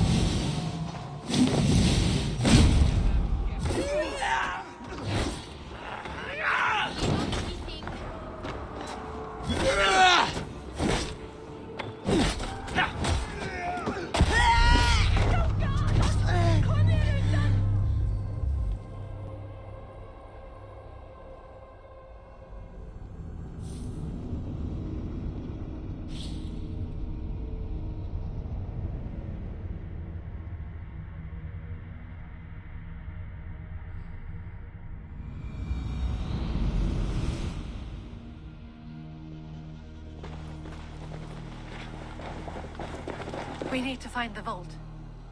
We need to find the vault.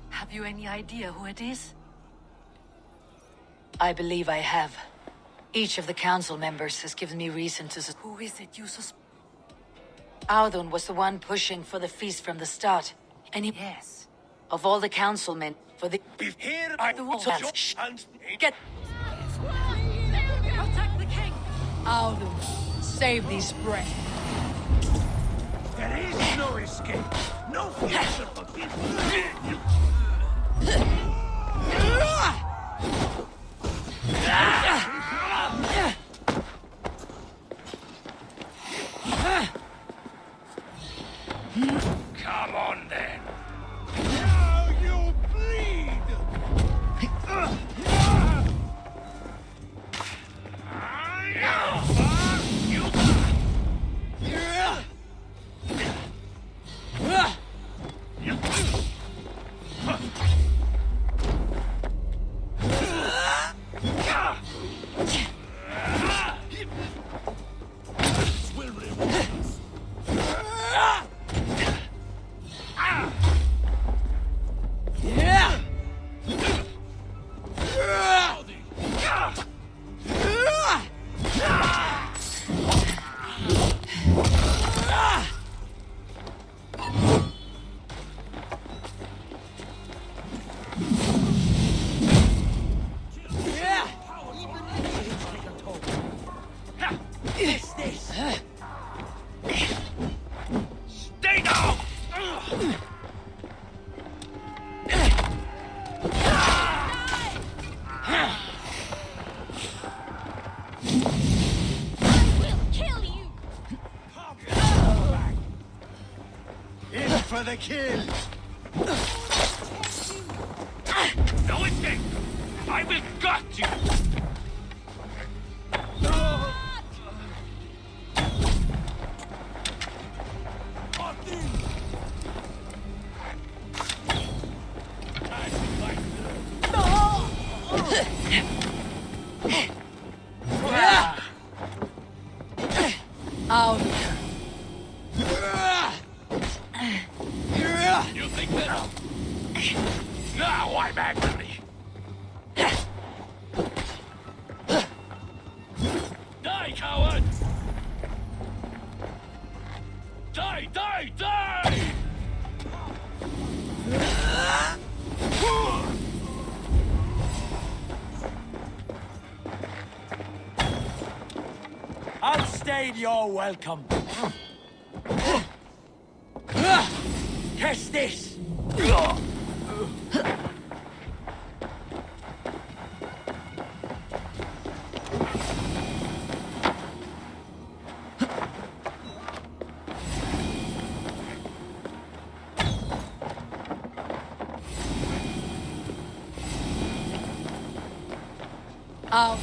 Have you any idea who it is? I believe I have. Each of the council members has given me reason to... Who is it you suspect? Audun was the one pushing for the feast from the start. And he... Yes. Of all the councilmen, for the... Here The wall. and... Get... Protect the king! Audun, save these breath. There is no escape. No future for people. Come on then. Now you bleed. for the kill! No escape! I will gut you! Out. You think that? Now I'm angry. Die, coward! Die, die, die! I'll stay, you're welcome. Test this! Out.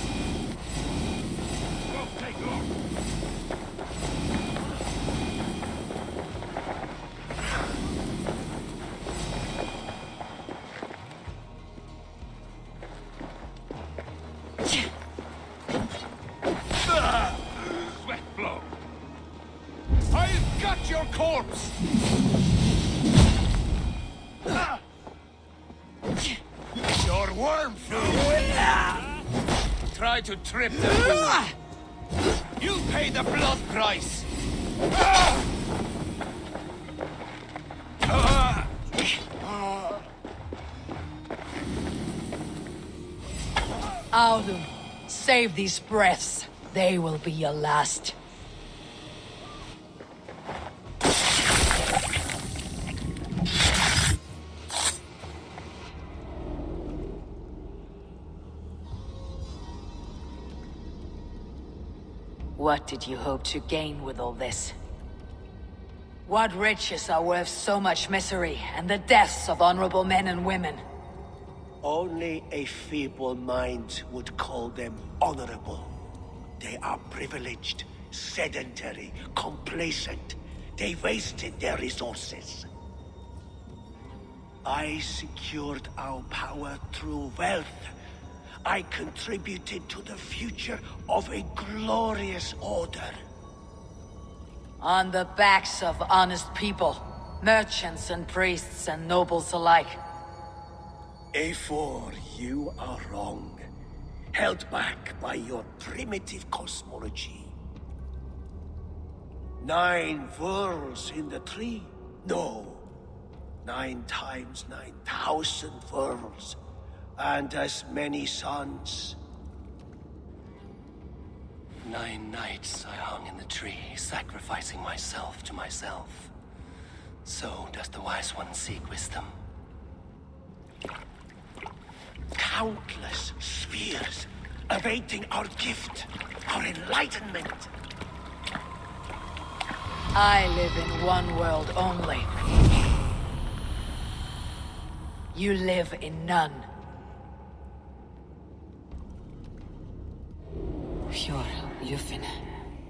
Sweat blow. I'll gut your corpse! Your worm food! Try to trip the food. You'll pay the blood price! Audun, save these breaths. They will be your last. What did you hope to gain with all this? What riches are worth so much misery and the deaths of honorable men and women? Only a feeble mind would call them honorable. They are privileged, sedentary, complacent. They wasted their resources. I secured our power through wealth. I contributed to the future of a glorious order. On the backs of honest people, merchants and priests and nobles alike. Eivor, you are wrong. Held back by your primitive cosmology. 9 worlds in the tree? No. 9 times 9,000 worlds. And as many suns. 9 nights I hung in the tree, sacrificing myself to myself. So does the Wise One seek wisdom. Countless spheres, awaiting our gift, our enlightenment. I live in one world only. You live in none. Pure Yufin.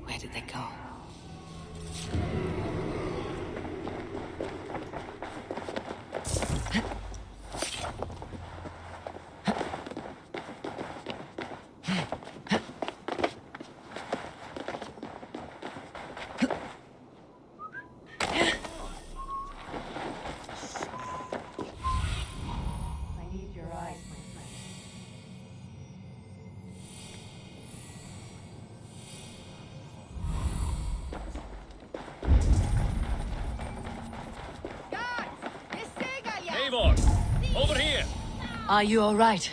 Where did they go? Eivor! Over here! Are you all right?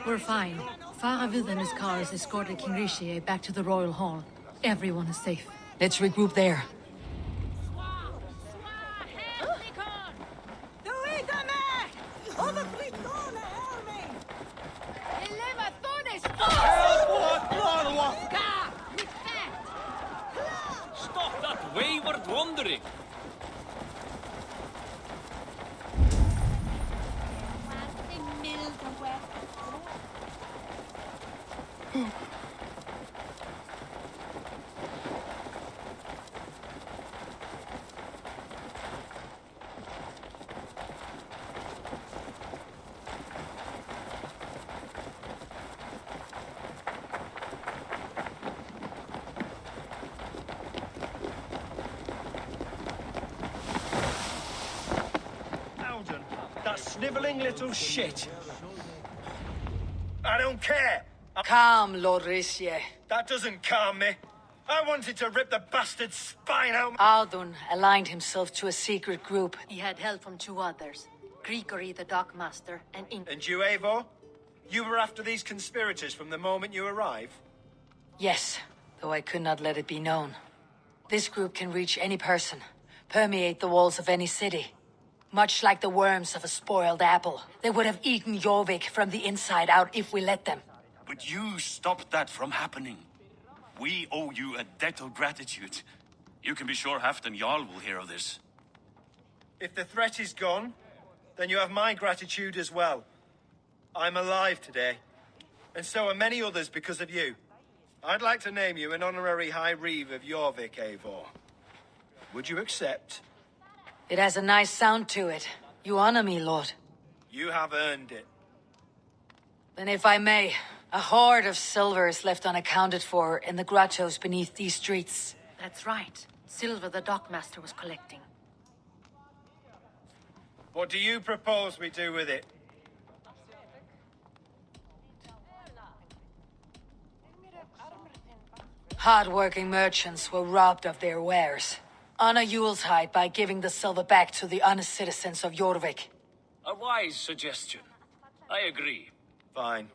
We're fine. Faravid and his cars escorted King Rishi back to the Royal Hall. Everyone is safe. Let's regroup there. Stop that wayward wandering! That snivelling little shit. I don't care. Calm, Lord Rissier. That doesn't calm me. I wanted to rip the bastard's spine out. Aldun aligned himself to a secret group. He had help from two others. Grigori, the dockmaster, and And you, Eivor? You were after these conspirators from the moment you arrived? Yes, though I could not let it be known. This group can reach any person, permeate the walls of any city. Much like the worms of a spoiled apple. They would have eaten Jorvik from the inside out if we let them. But you stopped that from happening. We owe you a debt of gratitude. You can be sure Halfdan Jarl will hear of this. If the threat is gone, then you have my gratitude as well. I'm alive today. And so are many others because of you. I'd like to name you an honorary High Reeve of Jorvik, Eivor. Would you accept? It has a nice sound to it. You honor me, Lord. You have earned it. Then if I may, a hoard of silver is left unaccounted for in the grottos beneath these streets. That's right. Silver the dockmaster was collecting. What do you propose we do with it? Hard-working merchants were robbed of their wares. Honor Yuletide by giving the silver back to the honest citizens of Jorvik. A wise suggestion. I agree. Fine.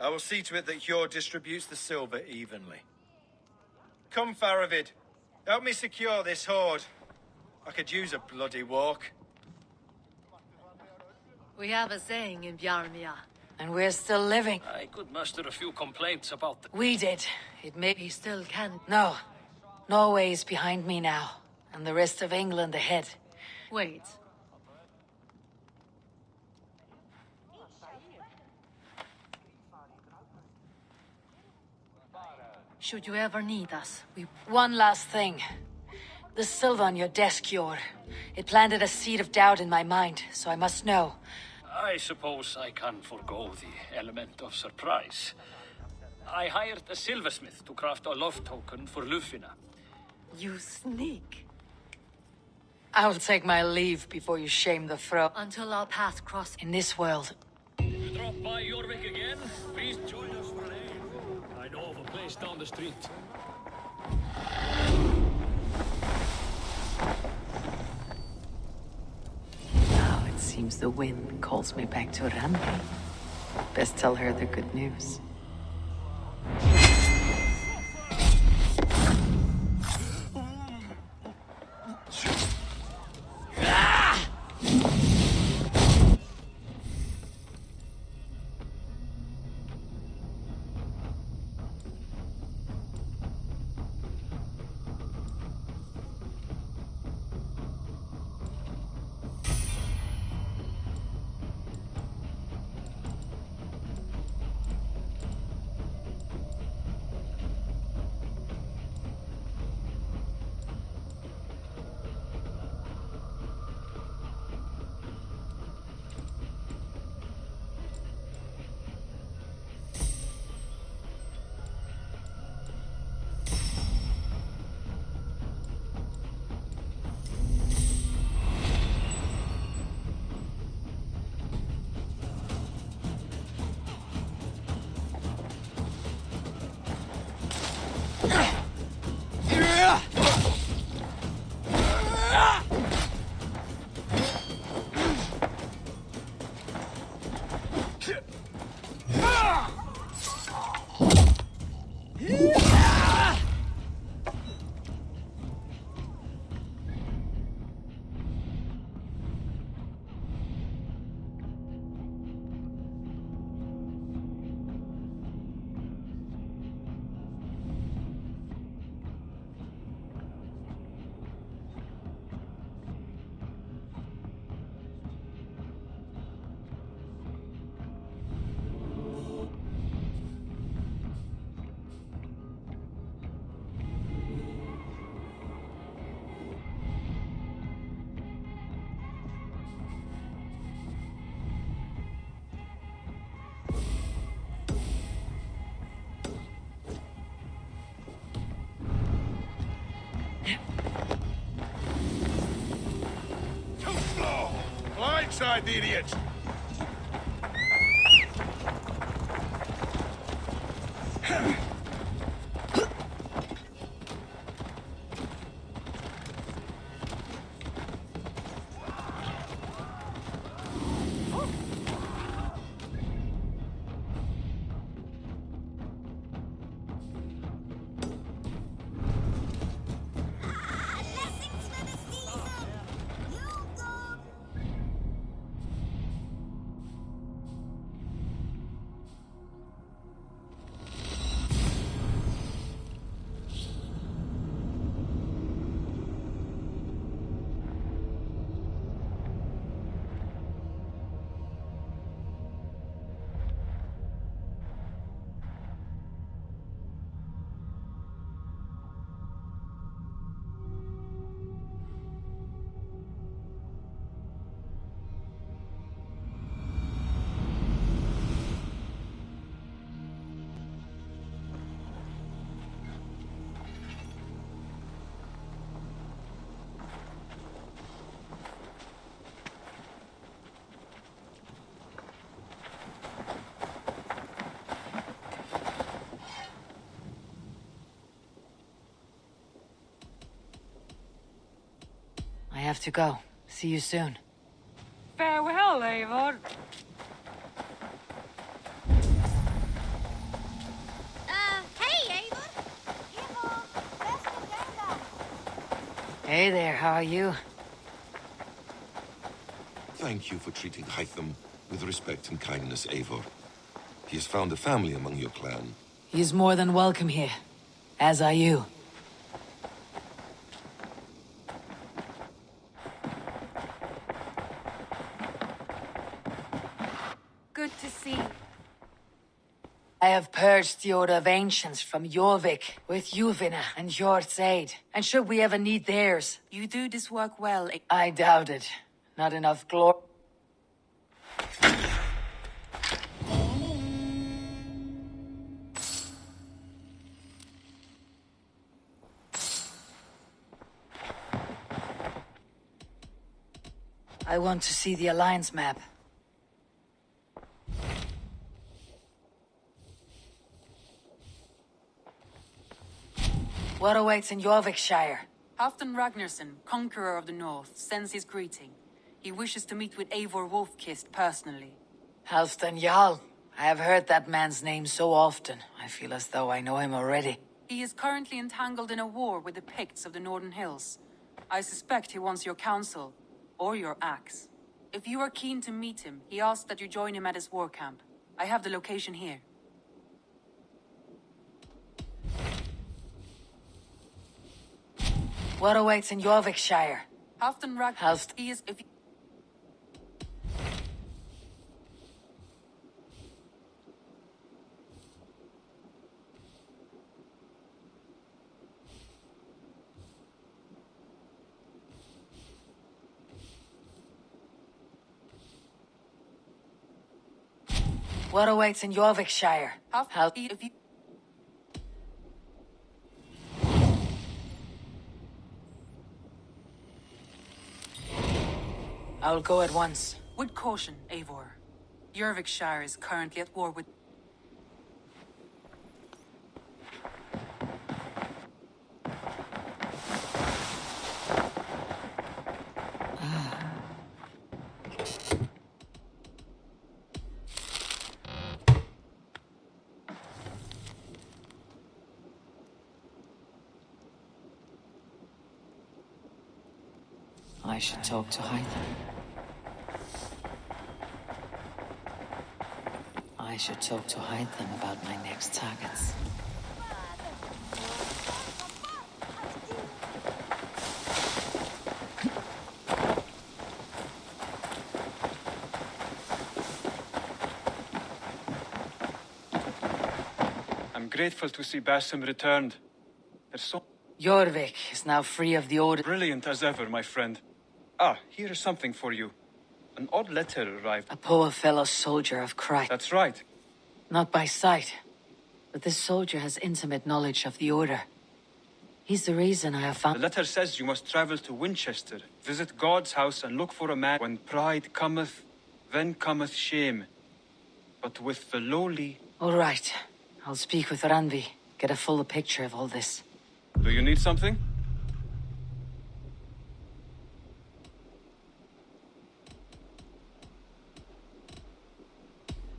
I will see to it that Hjord distributes the silver evenly. Come, Faravid. Help me secure this hoard. I could use a bloody walk. We have a saying in Bjarmia. And we're still living. I could muster a few complaints about the... We did. It may... He still can. No. Norway is behind me now, and the rest of England ahead. Wait. Should you ever need us, One last thing. The silver on your desk, Hjord. It planted a seed of doubt in my mind, so I must know. I suppose I can forego the element of surprise. I hired a silversmith to craft a love token for Lufina. You sneak. I'll take my leave before you shame the throne. Until our paths cross. In this world. You drop by Jorvik again? Please join us for an ale. I know of a place down the street. Now it seems the wind calls me back to Randi. Best tell her the good news. inside the idiot! I have to go. See you soon. Farewell, Eivor. Hey, Eivor! Hey there, how are you? Thank you for treating Hytham with respect and kindness, Eivor. He has found a family among your clan. He is more than welcome here. As are you. Good to see. I have purged the Order of Ancients from Jorvik with Juvina and Jort's aid. And should we ever need theirs? You do this work well. I doubt it. Not enough glory. I want to see the Alliance map. What awaits in Jorvikshire? Halfdan Ragnarsson, Conqueror of the North, sends his greeting. He wishes to meet with Eivor Wolfkist personally. Halfdan Jarl. I have heard that man's name so often. I feel as though I know him already. He is currently entangled in a war with the Picts of the Northern Hills. I suspect he wants your counsel, or your axe. If you are keen to meet him, he asks that you join him at his war camp. I have the location here. What awaits in Jorvikshire? Halfdan Ragnarsson. He is... If What awaits in Jorvikshire? If you... I'll go at once. With caution, Eivor. Jorvikshire is currently at war with... I should talk to Hytham. I should talk to Hytham about my next targets. I'm grateful to see Basim returned. There's so... Jorvik is now free of the Order. Brilliant as ever, my friend. Ah, here is something for you. An odd letter arrived. A poor fellow soldier of Christ. That's right. Not by sight, but this soldier has intimate knowledge of the Order. He's the reason I have The found... letter says you must travel to Winchester, visit God's house, and look for a man. When pride cometh, then cometh shame. But with the lowly... All right. I'll speak with Ranvi. Get a fuller picture of all this. Do you need something?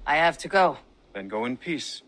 I have to go. Then go in peace.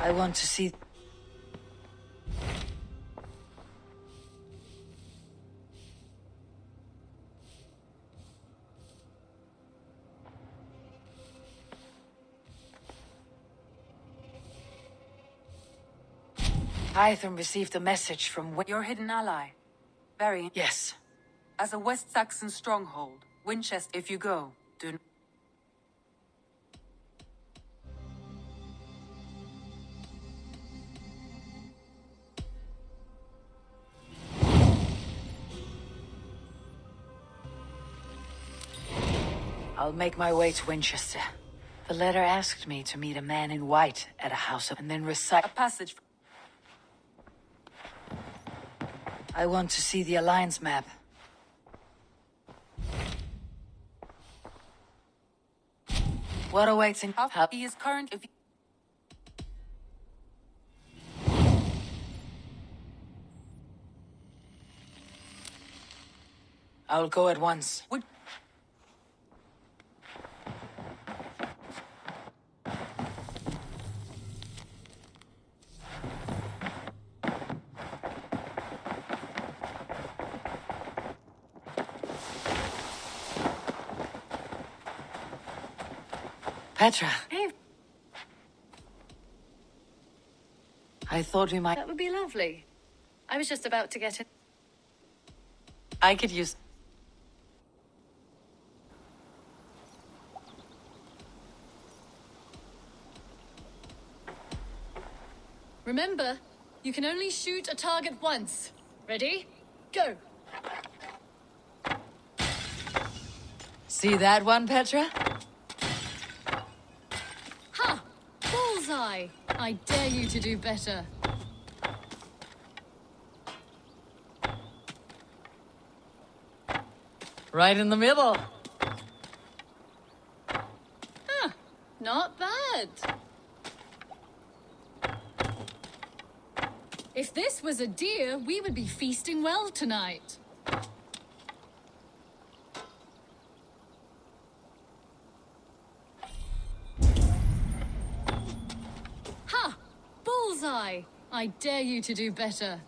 I want to see... Hytham received a message from... Your hidden ally. Very... Yes. As a West Saxon stronghold, Winchester, if you go, do... I'll make my way to Winchester. The letter asked me to meet a man in white at a house and then recite... A passage... I want to see the Alliance map. What awaits in... He is current if... I'll go at once. Petra. Hey, I thought we might... that would be lovely. I was just about to get it. I could use... Remember, you can only shoot a target once. Ready? Go! See that one, Petra? Ha! Bullseye! I dare you to do better. Right in the middle. Huh. Not bad. If this was a deer, we would be feasting well tonight. Ha! Bullseye! I dare you to do better.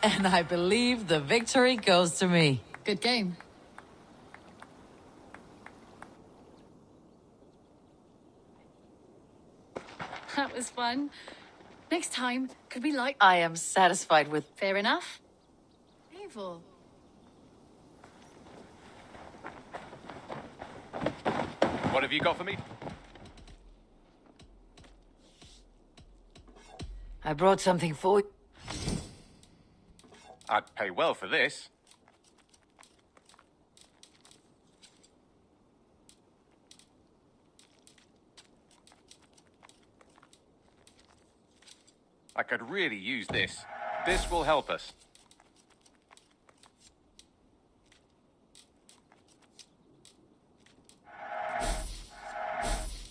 And I believe the victory goes to me. Good game. That was fun. Next time, could we like... I am satisfied with... Fair enough. Eivor. What have you got for me? I brought something for you. I'd pay well for this. I could really use this. This will help us.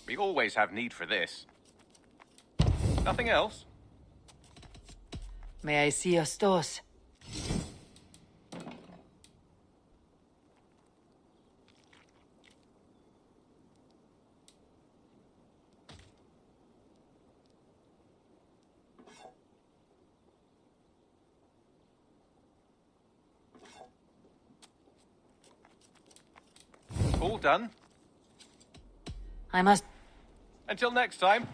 We always have need for this. Nothing else? May I see your stores? All done. I must... Until next time.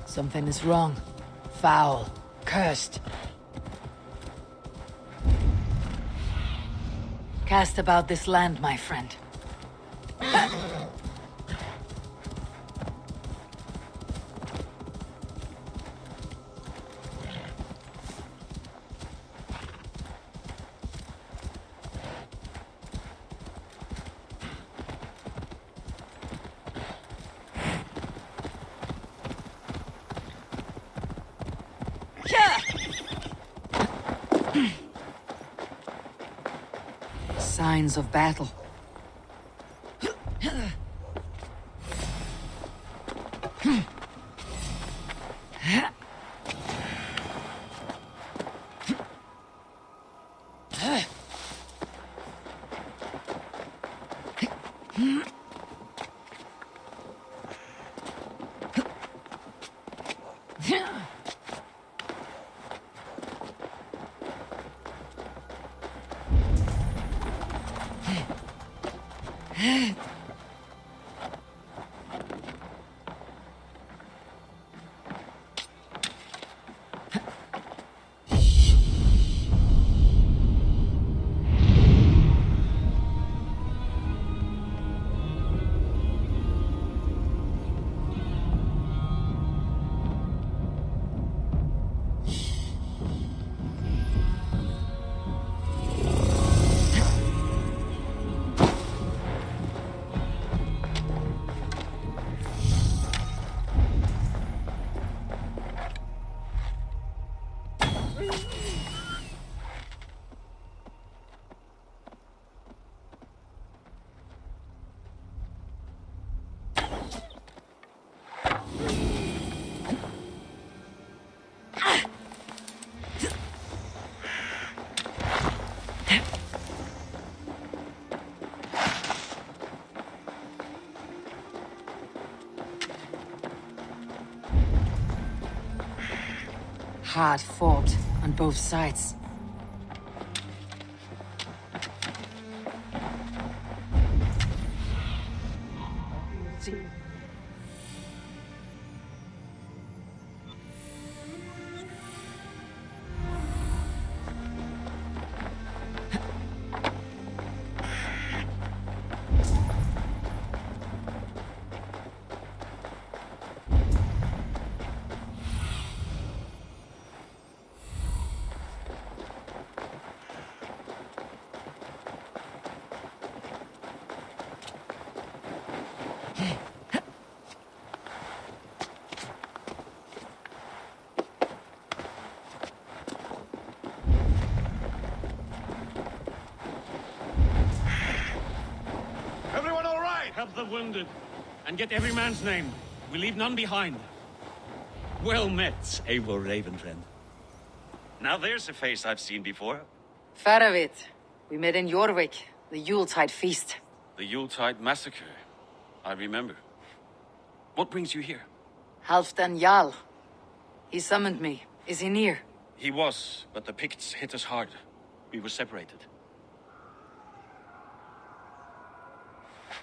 Something is wrong. Foul. Cursed. Cast about this land, my friend. Signs of battle. Hard fought on both sides. Everyone all right? Help the wounded, and get every man's name. We leave none behind. Well met, Eivor Ravenfriend. Now there's a face I've seen before. Far of it. We met in Jorvik, the Yuletide feast. The Yuletide massacre. I remember. What brings you here? Halfdan Jarl. He summoned me. Is he near? He was, but the Picts hit us hard. We were separated.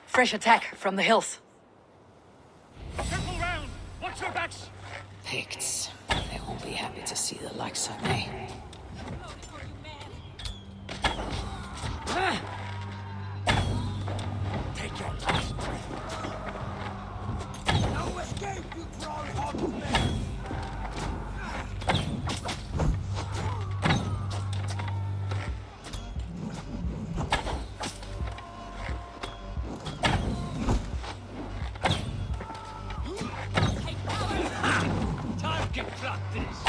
Fresh attack from the hills. Circle round! Watch your backs! Picts. They won't be happy to see the likes of me. Take your last breath. No escape, you crawl hog men! Target practice!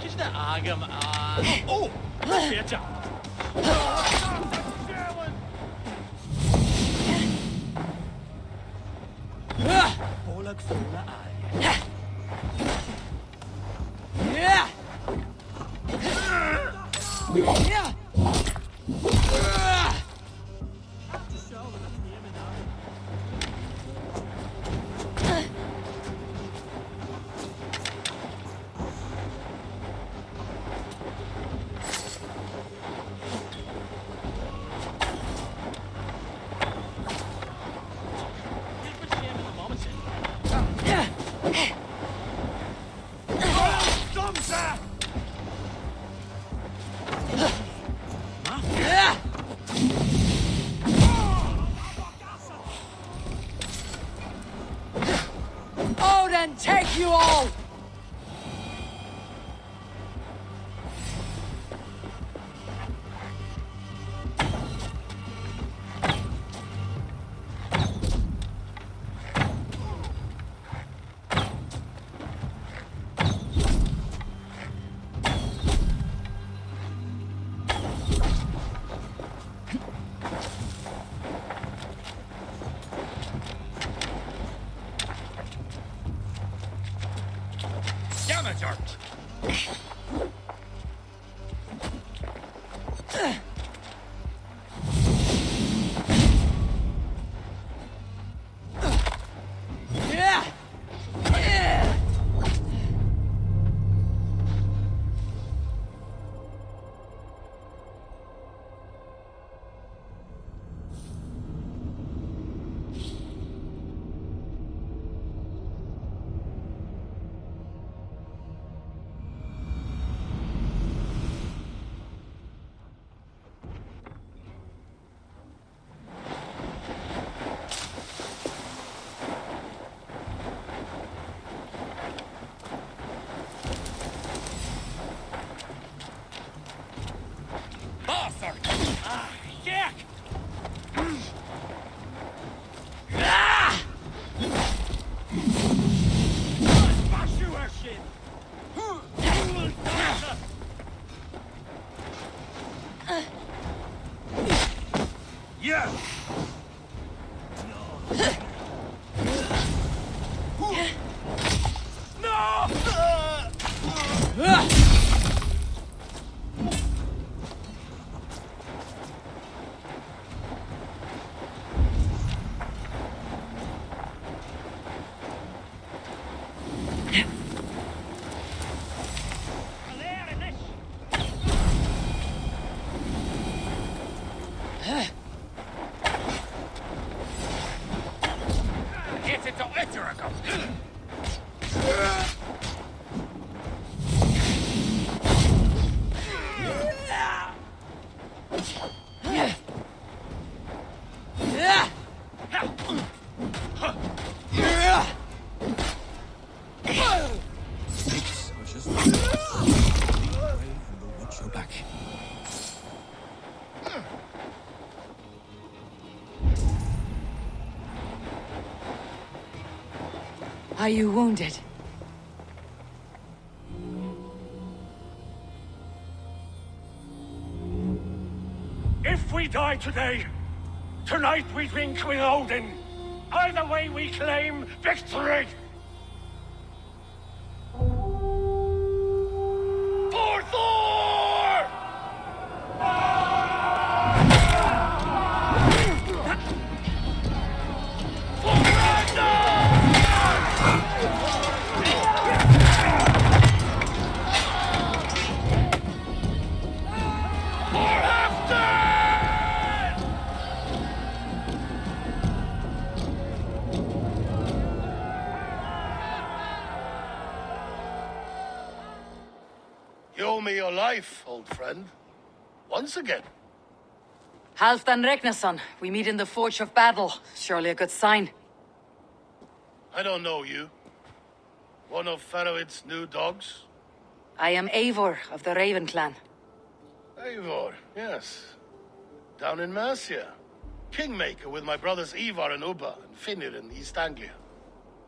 Just the agam oh! Better! Oleg Fola Are you wounded? If we die today, tonight we drink with Odin. Either way we claim victory! For Thor! For Ragnar! For Halfdan! You owe me your life, old friend. Once again. Halfdan Ragnarsson, we meet in the Forge of Battle. Surely a good sign. I don't know you. One of Faroid's new dogs? I am Eivor of the Raven clan. Eivor, yes. Down in Mercia. Kingmaker with my brothers Eivor and Ubba and Finnr in East Anglia.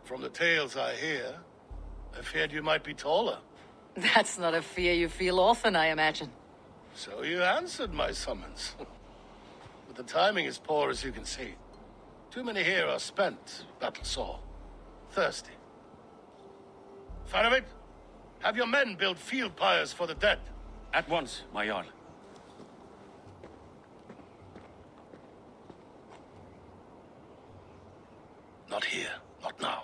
From the tales I hear, I feared you might be taller. That's not a fear you feel often, I imagine. So you answered my summons. But the timing is poor, as you can see. Too many here are spent, battle sore, thirsty. Faroid, have your men build field pyres for the dead. At once, my Jarl. Not here, not now.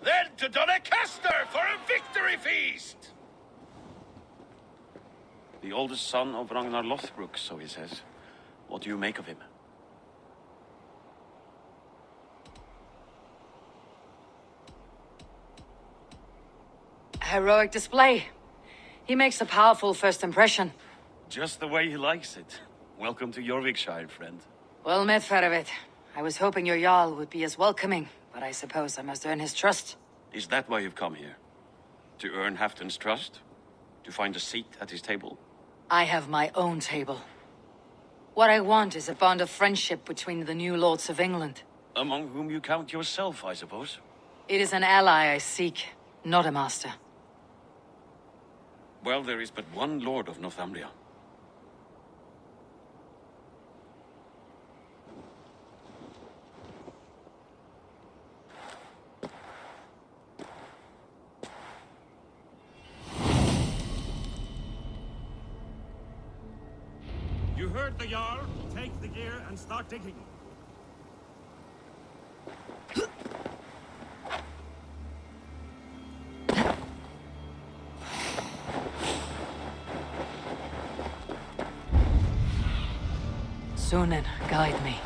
Then to Doncaster for a victory feast! The oldest son of Ragnar Lothbrok, so he says. What do you make of him? Heroic display. He makes a powerful first impression. Just the way he likes it. Welcome to Jorvikshire, friend. Well met, Faroid. I was hoping your Jarl would be as welcoming, but I suppose I must earn his trust. Is that why you've come here? To earn Halfdan's trust? To find a seat at his table? I have my own table. What I want is a bond of friendship between the new lords of England. Among whom you count yourself, I suppose? It is an ally I seek, not a master. Well, there is but one Lord of Northumbria. You heard the Jarl. Take the gear and start digging. Sunan, guide me.